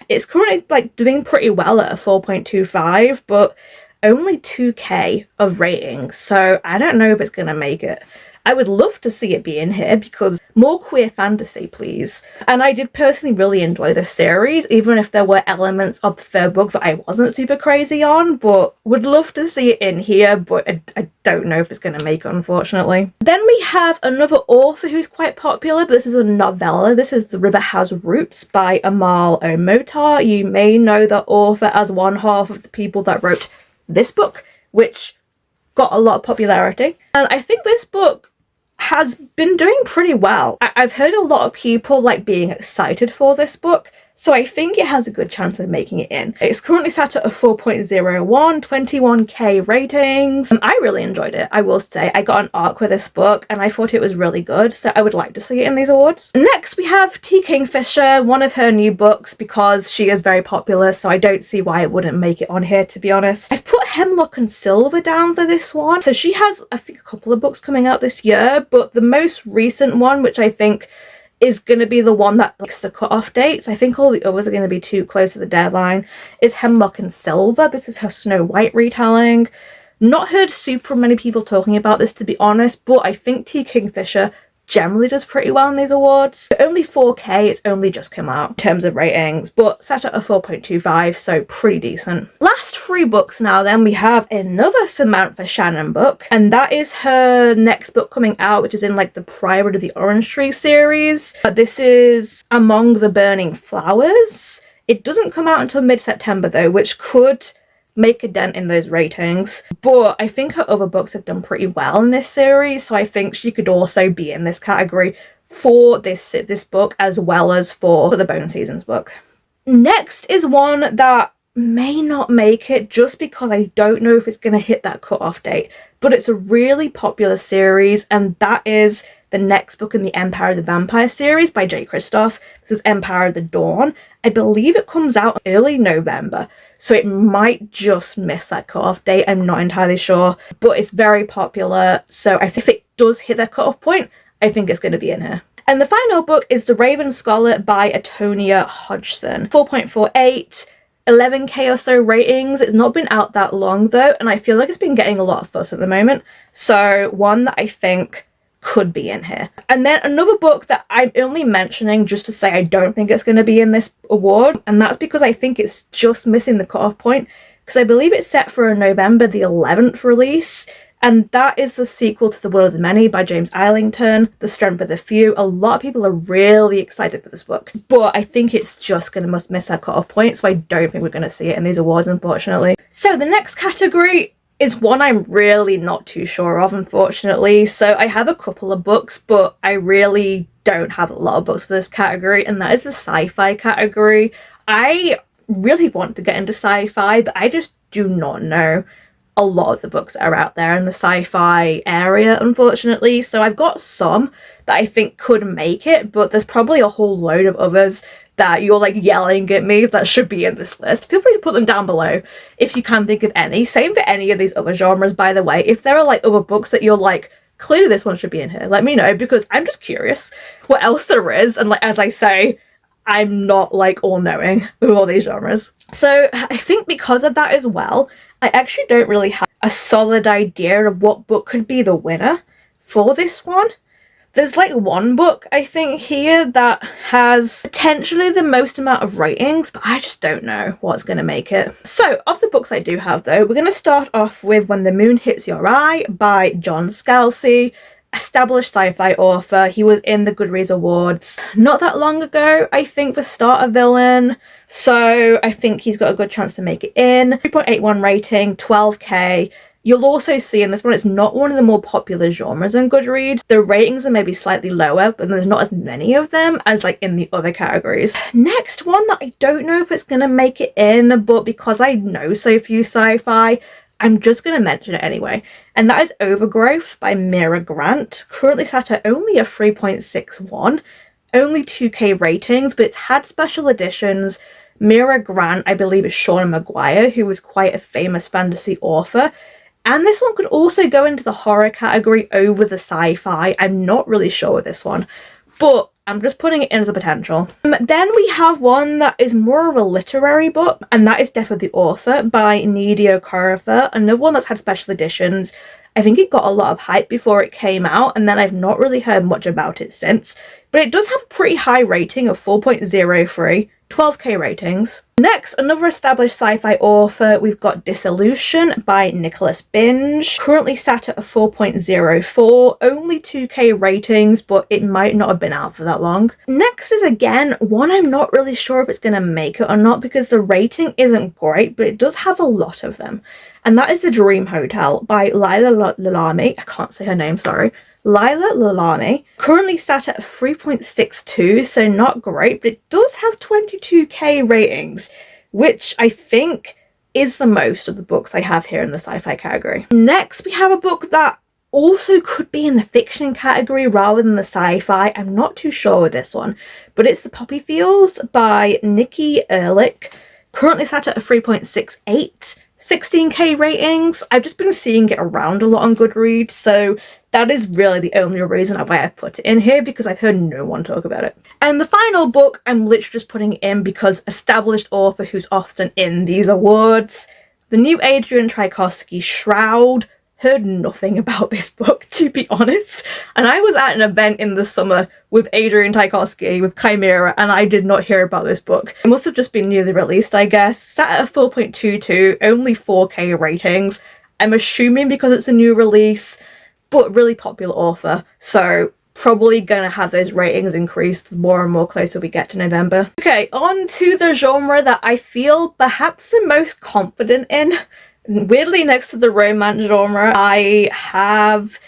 It's currently like doing pretty well at a 4.25, but only 2k of ratings, so I don't know if it's gonna make it. I would love to see it be in here because more queer fantasy, please. And I did personally really enjoy this series, even if there were elements of the third book that I wasn't super crazy on, but would love to see it in here, but I don't know if it's going to make it, unfortunately. Then we have another author who's quite popular, but this is a novella. This is The River Has Roots by Amal Omotar. You may know the author as one half of the people that wrote this book, which got a lot of popularity. And I think this book has been doing pretty well. I've heard a lot of people like being excited for this book, so I think it has a good chance of making it in. It's currently sat at a 4.01, 21k ratings. I really enjoyed it, I will say. I got an ARC with this book and I thought it was really good, so I would like to see it in these awards. Next we have T. Kingfisher, one of her new books, because she is very popular, so I don't see why it wouldn't make it on here, to be honest. I've put Hemlock and Silver down for this one. So she has, I think, a couple of books coming out this year, but the most recent one, which I think is going to be the one that likes the cut-off dates, I think all the others are going to be too close to the deadline, is Hemlock and Silver. This is her Snow White retelling. Not heard super many people talking about this, to be honest, but I think T. Kingfisher generally does pretty well in these awards. Only 4k, it's only just come out in terms of ratings, but sat at a 4.25, so pretty decent. Last three books now then, we have another Samantha Shannon book, and that is her next book coming out, which is in like the Priory of the Orange Tree series. This is Among the Burning Flowers. It doesn't come out until mid-September though, which could make a dent in those ratings, but I think her other books have done pretty well in this series, so I think she could also be in this category for this book as well as for the Bone Seasons book. Next is one that may not make it just because I don't know if it's going to hit that cut-off date, but it's a really popular series, and that is the next book in the Empire of the Vampire series by J. Kristoff. This is Empire of the Dawn. I believe it comes out early November, so it might just miss that cut-off date. I'm not entirely sure, but it's very popular, so I think if it does hit that cut-off point, I think it's going to be in here. And the final book is The Raven Scholar by Atonia Hodgson. 4.48, 11k or so ratings. It's not been out that long though, and I feel like it's been getting a lot of fuss at the moment. So one that I think could be in here. And then another book that I'm only mentioning just to say I don't think it's going to be in this award, and that's because I think it's just missing the cutoff point, because I believe it's set for a November the 11th release, and that is the sequel to The Will of the Many by James Islington, The Strength of the Few. A lot of people are really excited for this book, but I think it's just going to miss that cutoff point, so I don't think we're going to see it in these awards, unfortunately. So the next category is one I'm really not too sure of, unfortunately. So I have a couple of books, but I really don't have a lot of books for this category, and that is the sci-fi category. I really want to get into sci-fi, but I just do not know a lot of the books that are out there in the sci-fi area, unfortunately. So I've got some that I think could make it, but there's probably a whole load of others that you're like yelling at me that should be in this list. Feel free to put them down below if you can think of any. Same for any of these other genres, by the way. If there are like other books that you're like, clearly this one should be in here, let me know, because I'm just curious what else there is. And like, as I say, I'm not like all-knowing with all these genres. So I think because of that as well, I actually don't really have a solid idea of what book could be the winner for this one. There's like one book I think here that has potentially the most amount of ratings, but I just don't know what's going to make it. So of the books I do have though, we're going to start off with When the Moon Hits Your Eye by John Scalzi, established sci-fi author. He was in the Goodreads Awards not that long ago, I think, for Starter Villain. So I think he's got a good chance to make it in. 3.81 rating, 12k. You'll also see in this one, it's not one of the more popular genres on Goodreads. The ratings are maybe slightly lower, but there's not as many of them as like in the other categories. Next one that I don't know if it's going to make it in, but because I know so few sci-fi, I'm just going to mention it anyway. And that is Overgrowth by Mira Grant. Currently sat at only a 3.61, only 2k ratings, but it's had special editions. Mira Grant, I believe, is Sean Maguire, who was quite a famous fantasy author. And this one could also go into the horror category over the sci-fi. I'm not really sure with this one, but I'm just putting it in as a potential. Then we have one that is more of a literary book, and that is Death of the Author by Nidia Okorafor, another one that's had special editions. I think it got a lot of hype before it came out, and then I've not really heard much about it since. But it does have a pretty high rating of 4.03, 12k ratings. Next, another established sci-fi author, we've got Dissolution by Nicholas Binge. Currently sat at a 4.04, only 2k ratings, but it might not have been out for that long. Next is again one I'm not really sure if it's going to make it or not, because the rating isn't great, but it does have a lot of them. And that is The Dream Hotel by Lila Lalami. I can't say her name, sorry. Lila Lalami. Currently sat at a 3.62, so not great, but it does have 22k ratings, which I think is the most of the books I have here in the sci-fi category. Next, we have a book that also could be in the fiction category rather than the sci-fi. I'm not too sure with this one, but it's The Poppy Fields by Nikki Ehrlich. Currently sat at a 3.68. 16k ratings. I've just been seeing it around a lot on Goodreads, so that is really the only reason why I've put it in here, because I've heard no one talk about it. And the final book I'm literally just putting in because established author who's often in these awards, the new Adrian Tchaikovsky Shroud. Heard nothing about this book, to be honest. And I was at an event in the summer with Adrian Tchaikovsky, with Chimera, and I did not hear about this book. It must have just been newly released, I guess. Sat at a 4.22, only 4k ratings. I'm assuming because it's a new release, but really popular author. So probably gonna have those ratings increased more and more closer we get to November. Okay, on to the genre that I feel perhaps the most confident in. Weirdly, next to the romance genre, I have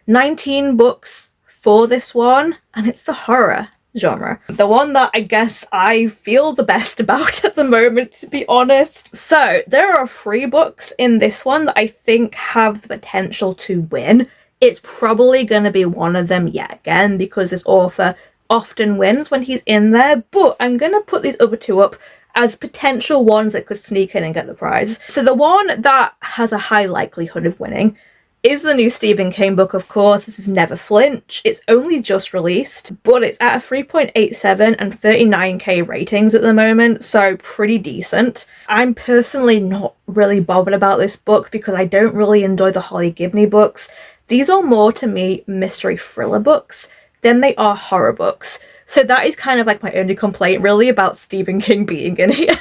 19 books for this one, and it's the horror genre. The one that I guess I feel the best about at the moment, to be honest. So there are 3 books in this one that I think have the potential to win. It's probably going to be one of them yet again, because this author often wins when he's in there, but I'm going to put these other 2 up as potential ones that could sneak in and get the prize. So the one that has a high likelihood of winning is the new Stephen King book, of course. This is Never Flinch. It's only just released, but it's at a 3.87 and 39k ratings at the moment, so pretty decent. I'm personally not really bothered about this book because I don't really enjoy the Holly Gibney books. These are more, to me, mystery thriller books than they are horror books. So that is kind of like my only complaint really about Stephen King being in here.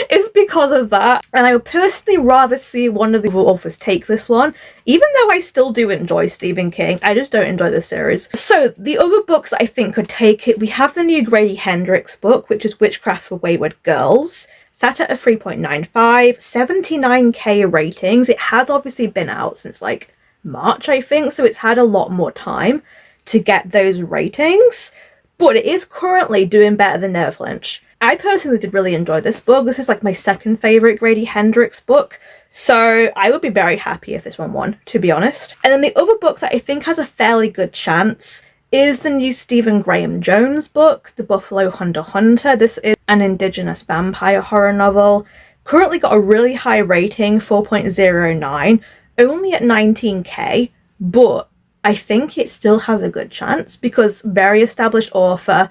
It's because of that. And I would personally rather see one of the authors take this one, even though I still do enjoy Stephen King. I just don't enjoy the series. So the other books I think could take it, we have the new Grady Hendrix book, which is Witchcraft for Wayward Girls. Sat at a 3.95, 79k ratings. It has obviously been out since like March, I think, so it's had a lot more time to get those ratings. But it is currently doing better than Never Flinch. I personally did really enjoy this book. This is like my second favourite Grady Hendrix book. So I would be very happy if this one won, to be honest. And then the other book that I think has a fairly good chance is the new Stephen Graham Jones book, The Buffalo Hunter. This is an Indigenous vampire horror novel. Currently got a really high rating, 4.09, only at 19k, but I think it still has a good chance because very established author,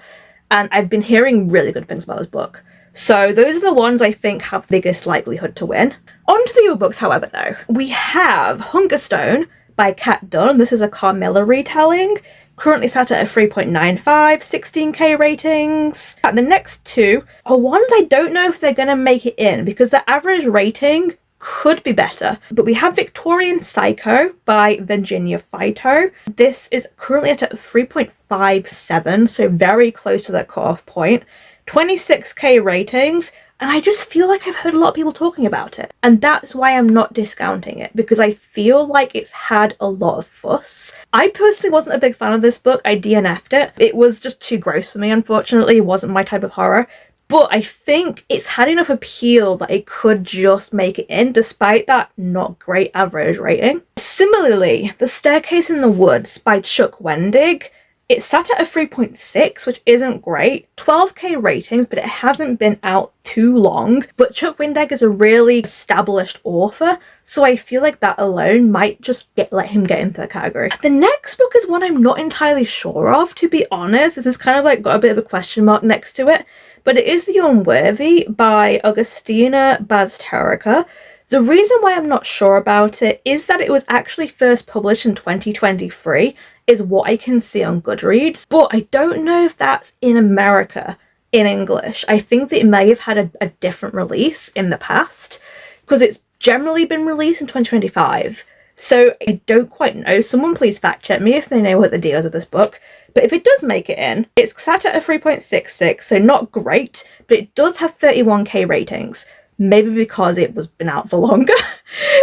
and I've been hearing really good things about this book. So those are the ones I think have the biggest likelihood to win. On to the other books, however, though. We have Hungerstone by Kat Dunn. This is a Carmilla retelling. Currently sat at a 3.95, 16k ratings. And the next two are ones I don't know if they're going to make it in because the average rating could be better. But we have Victorian Psycho by Virginia Fito. This is currently at a 3.57, so very close to that cutoff point. 26k ratings, and I just feel like I've heard a lot of people talking about it. And that's why I'm not discounting it, because I feel like it's had a lot of fuss. I personally wasn't a big fan of this book. I DNF'd it. It was just too gross for me, unfortunately. It wasn't my type of horror. But I think it's had enough appeal that it could just make it in, despite that not great average rating. Similarly, The Staircase in the Woods by Chuck Wendig. It sat at a 3.6, which isn't great. 12k ratings, but it hasn't been out too long. But Chuck Wendig is a really established author, so I feel like that alone might just let him get into the category. The next book is one I'm not entirely sure of, to be honest. This is kind of like got a bit of a question mark next to it. But it is The Unworthy by Augustina Bazterrica. The reason why I'm not sure about it is that it was actually first published in 2023, is what I can see on Goodreads. But I don't know if that's in America in English. I think that it may have had a different release in the past, because it's generally been released in 2025. So I don't quite know. Someone please fact check me if they know what the deal is with this book. But if it does make it in, it's sat at a 3.66, so not great, but it does have 31k ratings. Maybe because it was been out for longer,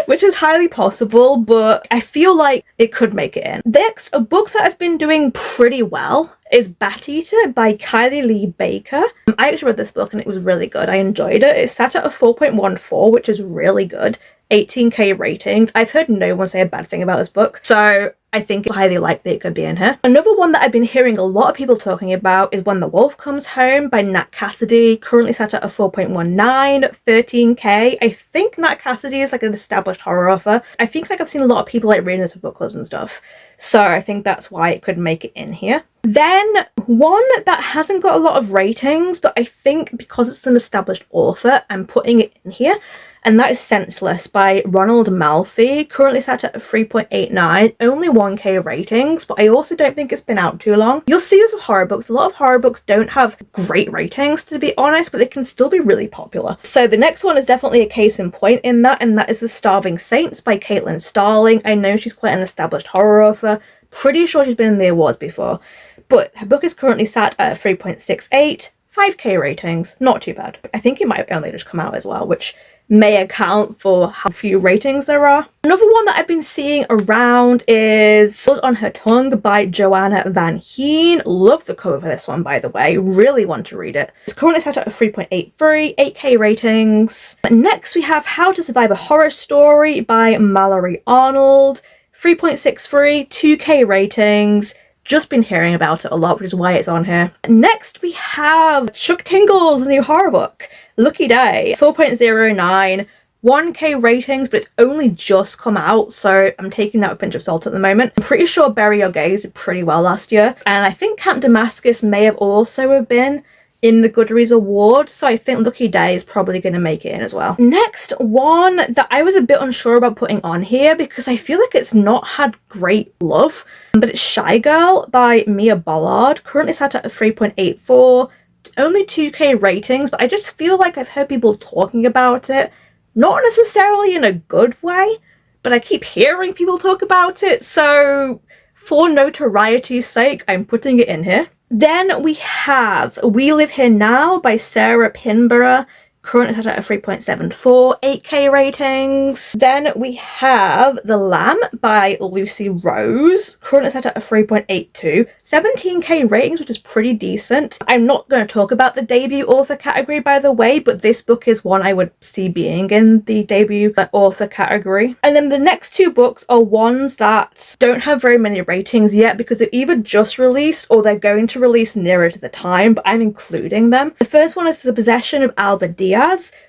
which is highly possible, but I feel like it could make it in. Next, a book that has been doing pretty well is Bat Eater by Kylie Lee Baker. I actually read this book and it was really good. I enjoyed it. It sat at a 4.14, which is really good. 18k ratings. I've heard no one say a bad thing about this book, so I think it's highly likely it could be in here. Another one that I've been hearing a lot of people talking about is When the Wolf Comes Home by Nat Cassidy. Currently sat at a 4.19, 13k. I think Nat Cassidy is like an established horror author. I think like I've seen a lot of people like reading this for book clubs and stuff. So I think that's why it could make it in here. Then one that hasn't got a lot of ratings, but I think because it's an established author, I'm putting it in here. And that is Senseless by Ronald Malfi. Currently sat at a 3.89, only 1k ratings, but I also don't think it's been out too long. You'll see this with horror books. A lot of horror books don't have great ratings, to be honest, but they can still be really popular. So the next one is definitely a case in point in that, and that is The Starving Saints by Caitlin Starling. I know she's quite an established horror author. Pretty sure she's been in the awards before, but her book is currently sat at a 3.68, 5k ratings. Not too bad. I think it might only just come out as well, which may account for how few ratings there are. Another one that I've been seeing around is Blood on Her Tongue by Joanna Van Heen. Love the cover for this one, by the way. Really want to read it. It's currently set at a 3.83, 8k ratings. Next we have How to Survive a Horror Story by Mallory Arnold. 3.63, 2k ratings. Just been hearing about it a lot, which is why it's on here. Next we have Chuck Tingle's new horror book, Lucky Day. 4.09, 1k ratings, but it's only just come out, so I'm taking that with a pinch of salt at the moment. I'm pretty sure Bury Your Gaze did pretty well last year, and I think Camp Damascus may have also been in the Goodreads award, so I think Lucky Day is probably going to make it in as well. Next one that I was a bit unsure about putting on here because I feel like it's not had great love, but it's Shy Girl by Mia Bollard, currently sat at a 3.84, only 2k ratings, but I just feel like I've heard people talking about it, not necessarily in a good way, but I keep hearing people talk about it, so for notoriety's sake, I'm putting it in here. Then we have We Live Here Now by Sarah Pinborough, currently set at a 3.74, 8k ratings. Then we have The Lamb by Lucy Rose, currently set at a 3.82, 17k ratings, which is pretty decent. I'm not going to talk about the debut author category, by the way, but this book is one I would see being in the debut author category. And then the next two books are ones that don't have very many ratings yet because they've either just released or they're going to release nearer to the time, but I'm including them. The first one is The Possession of Alba Diaz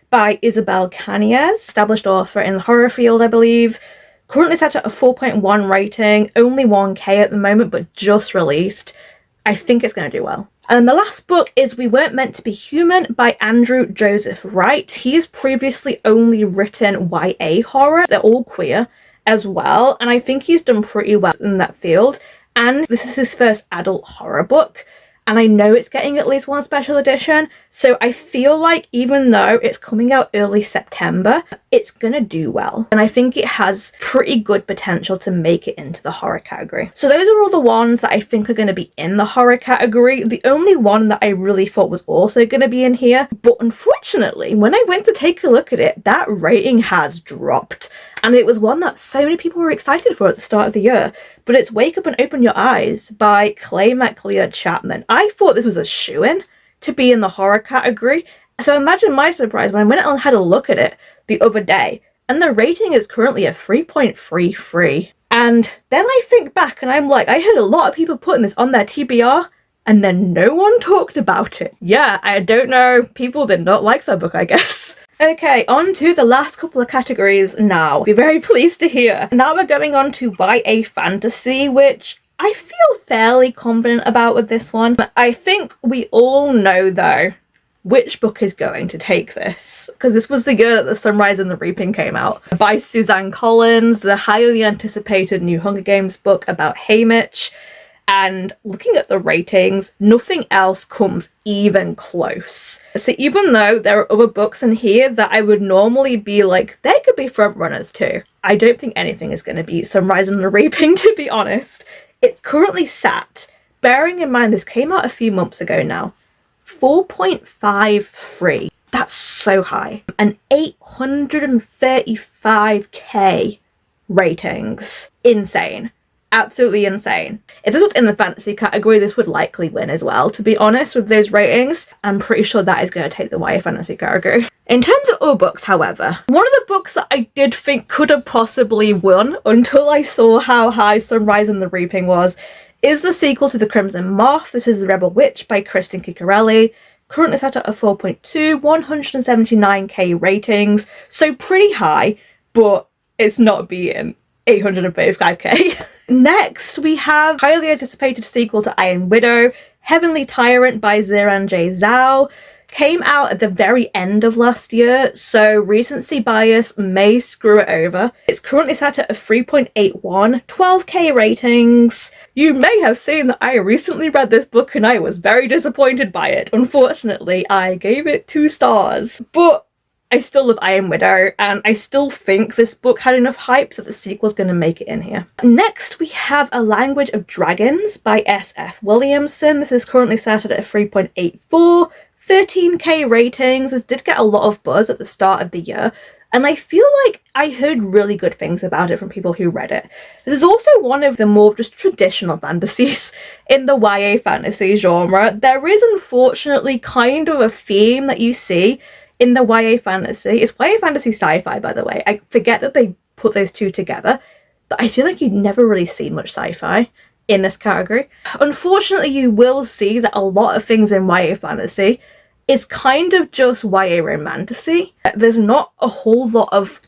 by Isabel Cañas, established author in the horror field, I believe. Currently set at a 4.1 rating, only 1k at the moment, but just released. I think it's going to do well. And the last book is We Weren't Meant to Be Human by Andrew Joseph Wright. He has previously only written YA horror. They're all queer as well, and I think he's done pretty well in that field. And this is his first adult horror book, and I know it's getting at least one special edition, so I feel like even though it's coming out early September, it's gonna do well. And I think it has pretty good potential to make it into the horror category. So those are all the ones that I think are gonna be in the horror category. The only one that I really thought was also gonna be in here, but unfortunately, when I went to take a look at it, that rating has dropped. And it was one that so many people were excited for at the start of the year. But it's Wake Up and Open Your Eyes by Clay McLeod Chapman. I thought this was a shoo-in to be in the horror category. So imagine my surprise when I went and had a look at it the other day. And the rating is currently a 3.33. And then I think back and I'm like, I heard a lot of people putting this on their TBR and then no one talked about it. Yeah, I don't know. People did not like that book, I guess. Okay, on to the last couple of categories now. Be very pleased to hear. Now we're going on to YA fantasy, which I feel fairly confident about with this one. I think we all know, though, which book is going to take this. Because this was the year that The Sunrise and the Reaping came out. By Suzanne Collins, the highly anticipated new Hunger Games book about Haymitch. And looking at the ratings, nothing else comes even close. So even though there are other books in here that I would normally be like, they could be front runners too, I don't think anything is going to beat Sunrise and the Reaping, to be honest. It's currently sat, bearing in mind this came out a few months ago now, 4.53. That's so high. And 835k ratings. Insane. Absolutely insane. If this was in the fantasy category, this would likely win as well, to be honest, with those ratings. I'm pretty sure that is going to take the YA fantasy category. In terms of other books, however, one of the books that I did think could have possibly won until I saw how high Sunrise and the Reaping was is the sequel to The Crimson Moth. This is The Rebel Witch by Kristen Ciccarelli. Currently set at a 4.2, 179k ratings. So pretty high, but it's not beating 835k. Next, we have highly anticipated sequel to Iron Widow, Heavenly Tyrant by Ziran J. Zhao. Came out at the very end of last year, so recency bias may screw it over. It's currently sat at a 3.81, 12k ratings. You may have seen that I recently read this book and I was very disappointed by it. Unfortunately, I gave it 2 stars. But I still love Iron Widow, and I still think this book had enough hype that the sequel's going to make it in here. Next, we have A Language of Dragons by S.F. Williamson. This is currently set at a 3.84, 13k ratings. This did get a lot of buzz at the start of the year, and I feel like I heard really good things about it from people who read it. This is also one of the more just traditional fantasies in the YA fantasy genre. There is unfortunately kind of a theme that you see in the YA fantasy. It's YA fantasy sci-fi, by the way. I forget that they put those two together, but I feel like you'd never really seen much sci-fi in this category. Unfortunately, you will see that a lot of things in YA fantasy is kind of just YA romantasy. There's not a whole lot of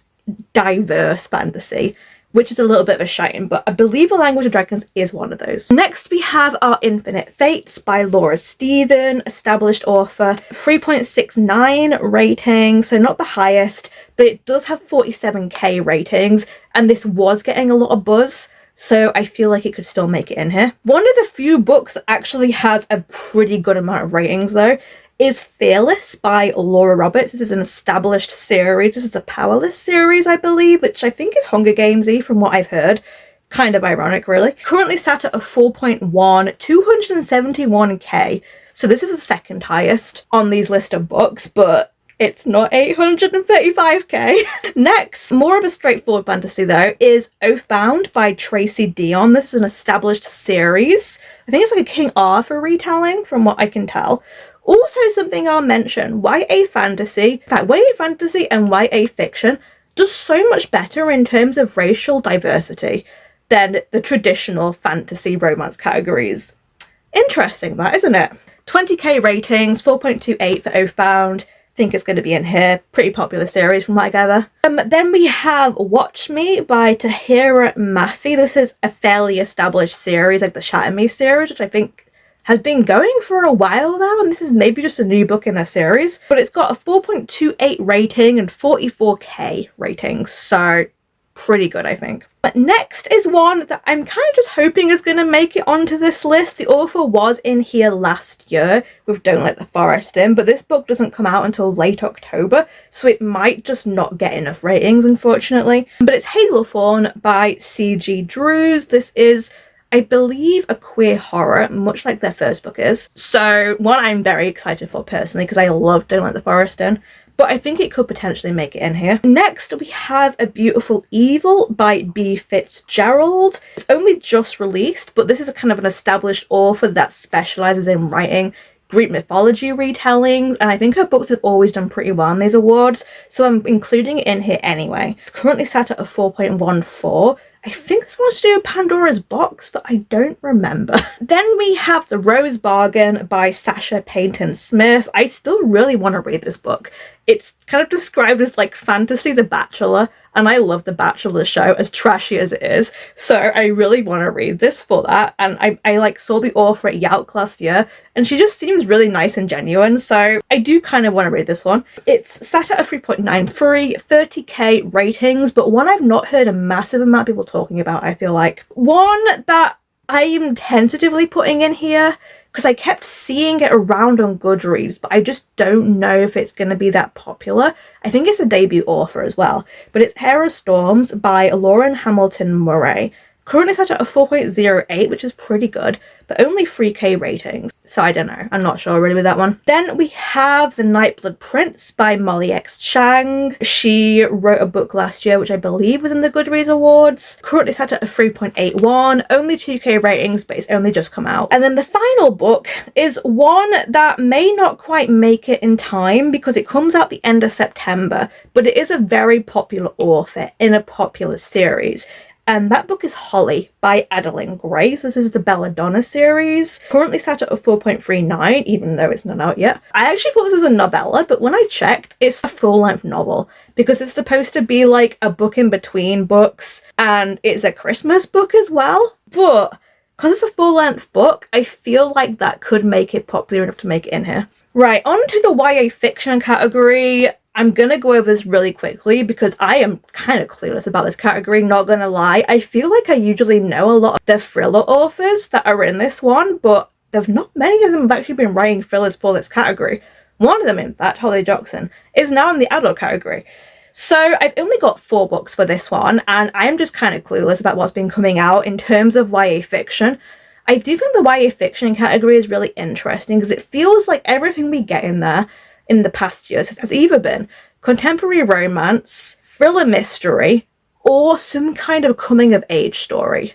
diverse fantasy, which is a little bit of a shame, but I believe A Language of Dragons is one of those. Next, we have Our Infinite Fates by Laura Stephen, established author, 3.69 rating, so not the highest, but it does have 47k ratings, and this was getting a lot of buzz, so I feel like it could still make it in here. One of the few books that actually has a pretty good amount of ratings, though, is Fearless by Laura Roberts. This is an established series. This is a Powerless series, I believe, which I think is Hunger Games-y from what I've heard. Kind of ironic, really. Currently sat at a 4.1, 271k. So this is the second highest on these list of books, but it's not 835k. Next, more of a straightforward fantasy though, is Oathbound by Tracy Dion. This is an established series. I think it's like a King Arthur retelling from what I can tell. Also, something I'll mention, YA fantasy, in fact, YA fantasy and YA fiction does so much better in terms of racial diversity than the traditional fantasy romance categories. Interesting that, isn't it? 20k ratings, 4.28 for Oathbound. Think it's going to be in here. Pretty popular series from what I gather. Then we have Watch Me by Tahira Mafi. This is a fairly established series, like the Shatter Me series, which I think has been going for a while now, and this is maybe just a new book in their series, but it's got a 4.28 rating and 44k ratings, so pretty good, I think. But next is one that I'm kind of just hoping is going to make it onto this list. The author was in here last year with Don't Let the Forest In, but this book doesn't come out until late October, so it might just not get enough ratings, unfortunately. But it's Hazelthorn by C.G. Drews. This is, I believe, a queer horror, much like their first book is. So one I'm very excited for personally, because I love Don't Let the Forest In, but I think it could potentially make it in here. Next, we have A Beautiful Evil by B. Fitzgerald. It's only just released, but this is a kind of an established author that specializes in writing Greek mythology retellings, and I think her books have always done pretty well in these awards, so I'm including it in here anyway. It's currently sat at a 4.14. I think this wants to do Pandora's Box, but I don't remember. Then we have The Rose Bargain by Sasha Payton Smith. I still really want to read this book. It's kind of described as like fantasy The Bachelor, and I love The Bachelor show, as trashy as it is. So I really want to read this for that. And I like saw the author at Yauk last year, and she just seems really nice and genuine. So I do kind of want to read this one. It's sat at a 3.93, 30k ratings, but one I've not heard a massive amount of people talking about, I feel like. One that I'm tentatively putting in here, because I kept seeing it around on Goodreads, but I just don't know if it's going to be that popular. I think it's a debut author as well, but it's Hair of Storms by Lauren Hamilton Murray. Currently sat at a 4.08, which is pretty good, but only 3k ratings. So I don't know. I'm not sure really with that one. Then we have The Nightblood Prince by Molly X. Chang. She wrote a book last year, which I believe was in the Goodreads Awards. Currently sat at a 3.81, only 2k ratings, but it's only just come out. And then the final book is one that may not quite make it in time because it comes out the end of September, but it is a very popular author in a popular series. And that book is Holly by Adeline Grace. This is the Belladonna series. Currently sat at a 4.39, even though it's not out yet. I actually thought this was a novella, but when I checked, it's a full-length novel because it's supposed to be like a book in between books, and it's a Christmas book as well. But because it's a full-length book, I feel like that could make it popular enough to make it in here. Right, on to the YA fiction category. I'm going to go over this really quickly because I am kind of clueless about this category, not going to lie. I feel like I usually know a lot of the thriller authors that are in this one, but there's not many of them have actually been writing thrillers for this category. One of them, in fact, Holly Jackson, is now in the adult category. So I've only got 4 books for this one, and I am just kind of clueless about what's been coming out in terms of YA fiction. I do think the YA fiction category is really interesting because it feels like everything we get in there in the past years has either been contemporary romance, thriller mystery, or some kind of coming of age story.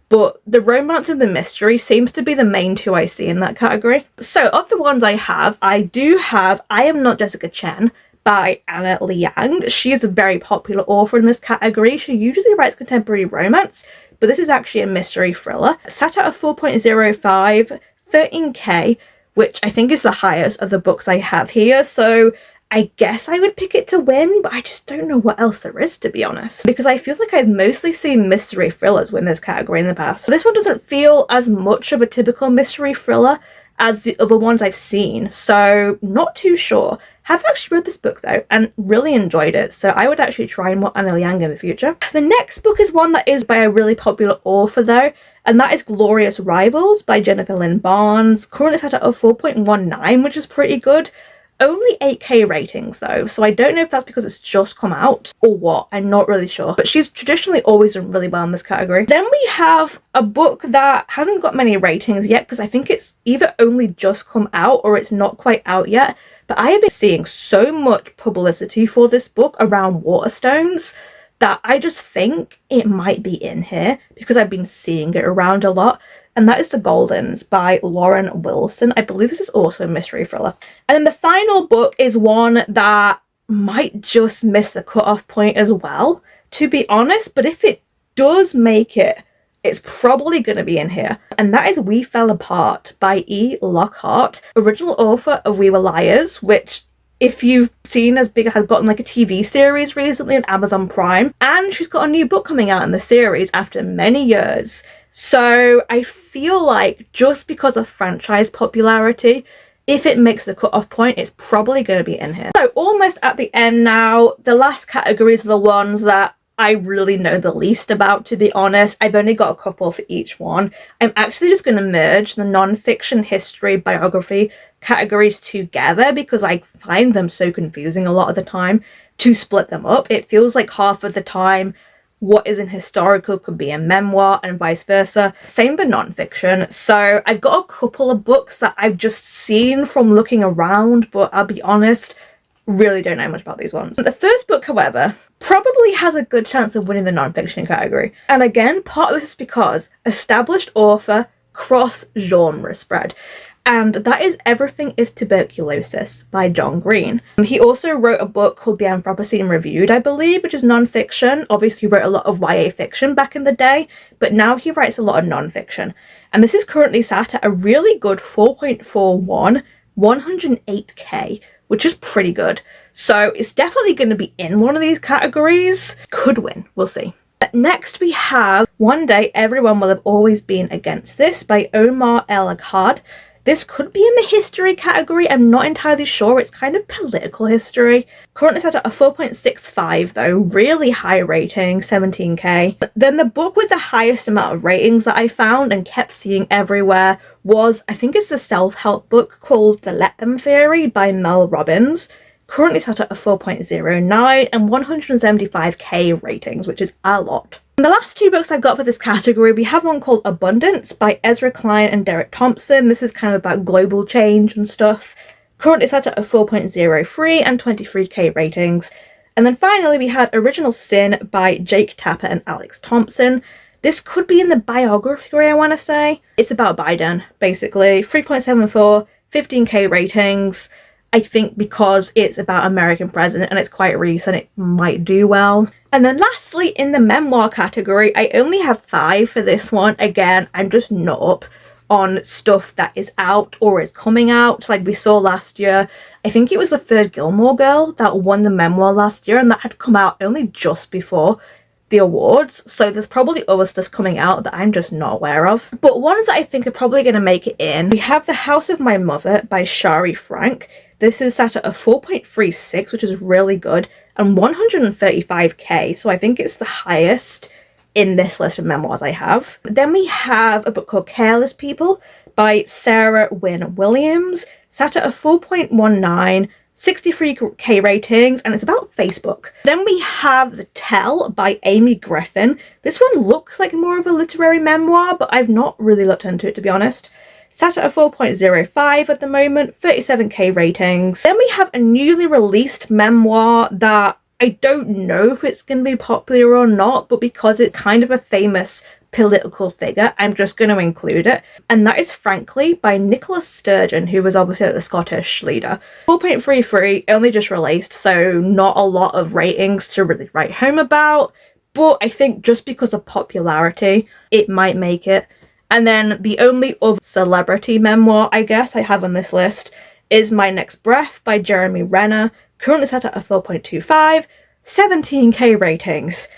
But the romance and the mystery seems to be the main 2 I see in that category. So of the ones I do have I Am Not Jessica Chen by Anna Liang. She is a very popular author in this category. She usually writes contemporary romance, but this is actually a mystery thriller. Sat at a 4.05, 13k, which I think is the highest of the books I have here. So I guess I would pick it to win, but I just don't know what else there is, to be honest, because I feel like I've mostly seen mystery thrillers win this category in the past. This one doesn't feel as much of a typical mystery thriller as the other ones I've seen, so not too sure. Have actually read this book though and really enjoyed it, so I would actually try more Anna Liang in the future. The next book is one that is by a really popular author though, and that is Glorious Rivals by Jennifer Lynn Barnes. Currently set at a 4.19, which is pretty good. Only 8k ratings though, so I don't know if that's because it's just come out or what, I'm not really sure. But she's traditionally always done really well in this category. Then we have a book that hasn't got many ratings yet because I think it's either only just come out or it's not quite out yet. But I have been seeing so much publicity for this book around Waterstones that I just think it might be in here because I've been seeing it around a lot. And that is The Goldens by Lauren Wilson. I believe this is also a mystery thriller. And then the final book is one that might just miss the cutoff point as well, to be honest. But if it does make it, it's probably going to be in here. And that is We Fell Apart by E. Lockhart, original author of We Were Liars, which, if you've seen, has gotten like a TV series recently on Amazon Prime. And she's got a new book coming out in the series after many years. So I feel like just because of franchise popularity, if it makes the cutoff point, it's probably going to be in here. So almost at the end now, the last categories are the ones that I really know the least about, to be honest. I've only got a couple for each one. I'm actually just going to merge the non-fiction, history, biography categories together because I find them so confusing a lot of the time to split them up. It feels like half of the time what is in historical could be a memoir and vice versa. Same for non-fiction. So I've got a couple of books that I've just seen from looking around, but I'll be honest, really don't know much about these ones. The first book, however, probably has a good chance of winning the non-fiction category. And again, part of this is because established author, cross-genre spread. And that is Everything is Tuberculosis by John Green. He also wrote a book called The Anthropocene Reviewed, I believe, which is non-fiction. Obviously, he wrote a lot of YA fiction back in the day, but now he writes a lot of non-fiction. And this is currently sat at a really good 4.41, 108k, which is pretty good. So it's definitely going to be in one of these categories. Could win, we'll see. Next we have One Day Everyone Will Have Always Been Against This by Omar El Akkad. This could be in the history category, I'm not entirely sure. It's kind of political history. Currently set at a 4.65 though, really high rating, 17k. Then the book with the highest amount of ratings that I found and kept seeing everywhere was, I think it's a self-help book called The Let Them Theory by Mel Robbins. Currently set at a 4.09 and 175k ratings, which is a lot. And the last two books I've got for this category, we have one called Abundance by Ezra Klein and Derek Thompson. This is kind of about global change and stuff. Currently set at a 4.03 and 23k ratings. And then finally we have Original Sin by Jake Tapper and Alex Thompson. This could be in the biography, I want to say. It's about Biden, basically. 3.74, 15k ratings. I think because it's about American president and it's quite recent, it might do well. And then lastly, in the memoir category, I only have 5 for this one. Again, I'm just not up on stuff that is out or is coming out. Like we saw last year, I think it was the third Gilmore Girl that won the memoir last year, and that had come out only just before the awards. So there's probably other stuff coming out that I'm just not aware of. But ones that I think are probably going to make it in, we have The House of My Mother by Shari Frank. This is set at a 4.36, which is really good, and 135k, so I think it's the highest in this list of memoirs I have. Then we have a book called Careless People by Sarah Wynne Williams, set at a 4.19, 63k ratings, and it's about Facebook. Then we have The Tell by Amy Griffin. This one looks like more of a literary memoir, but I've not really looked into it, to be honest. Sat at a 4.05 at the moment, 37k ratings. Then we have a newly released memoir that I don't know if it's going to be popular or not, but because it's kind of a famous political figure, I'm just going to include it. And that is Frankly by Nicola Sturgeon, who was obviously the Scottish leader. 4.33, only just released, so not a lot of ratings to really write home about. But I think just because of popularity, it might make it. And then the only other celebrity memoir, I guess, I have on this list is My Next Breath by Jeremy Renner, currently set at a 4.25, 17k ratings.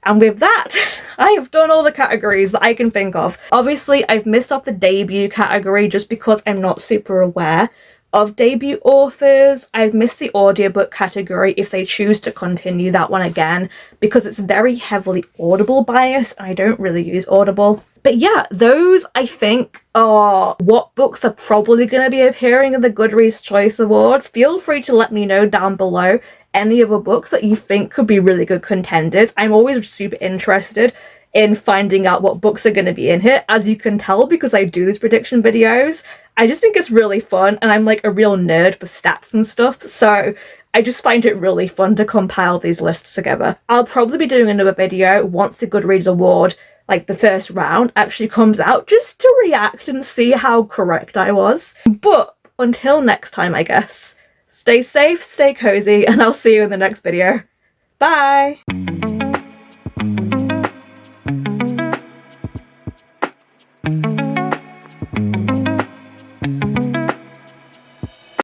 And with that, I have done all the categories that I can think of. Obviously, I've missed off the debut category just because I'm not super aware of debut authors. I've missed the audiobook category if they choose to continue that one again, because it's very heavily Audible biased and I don't really use Audible. But yeah, those I think are what books are probably going to be appearing in the Goodreads Choice Awards. Feel free to let me know down below any other books that you think could be really good contenders. I'm always super interested in finding out what books are going to be in here, as you can tell because I do these prediction videos. I just think it's really fun, and I'm like a real nerd for stats and stuff, so I just find it really fun to compile these lists together. I'll probably be doing another video once the Goodreads Award, like the first round, actually comes out, just to react and see how correct I was. But until next time, I guess, stay safe, stay cozy, and I'll see you in the next video. Bye!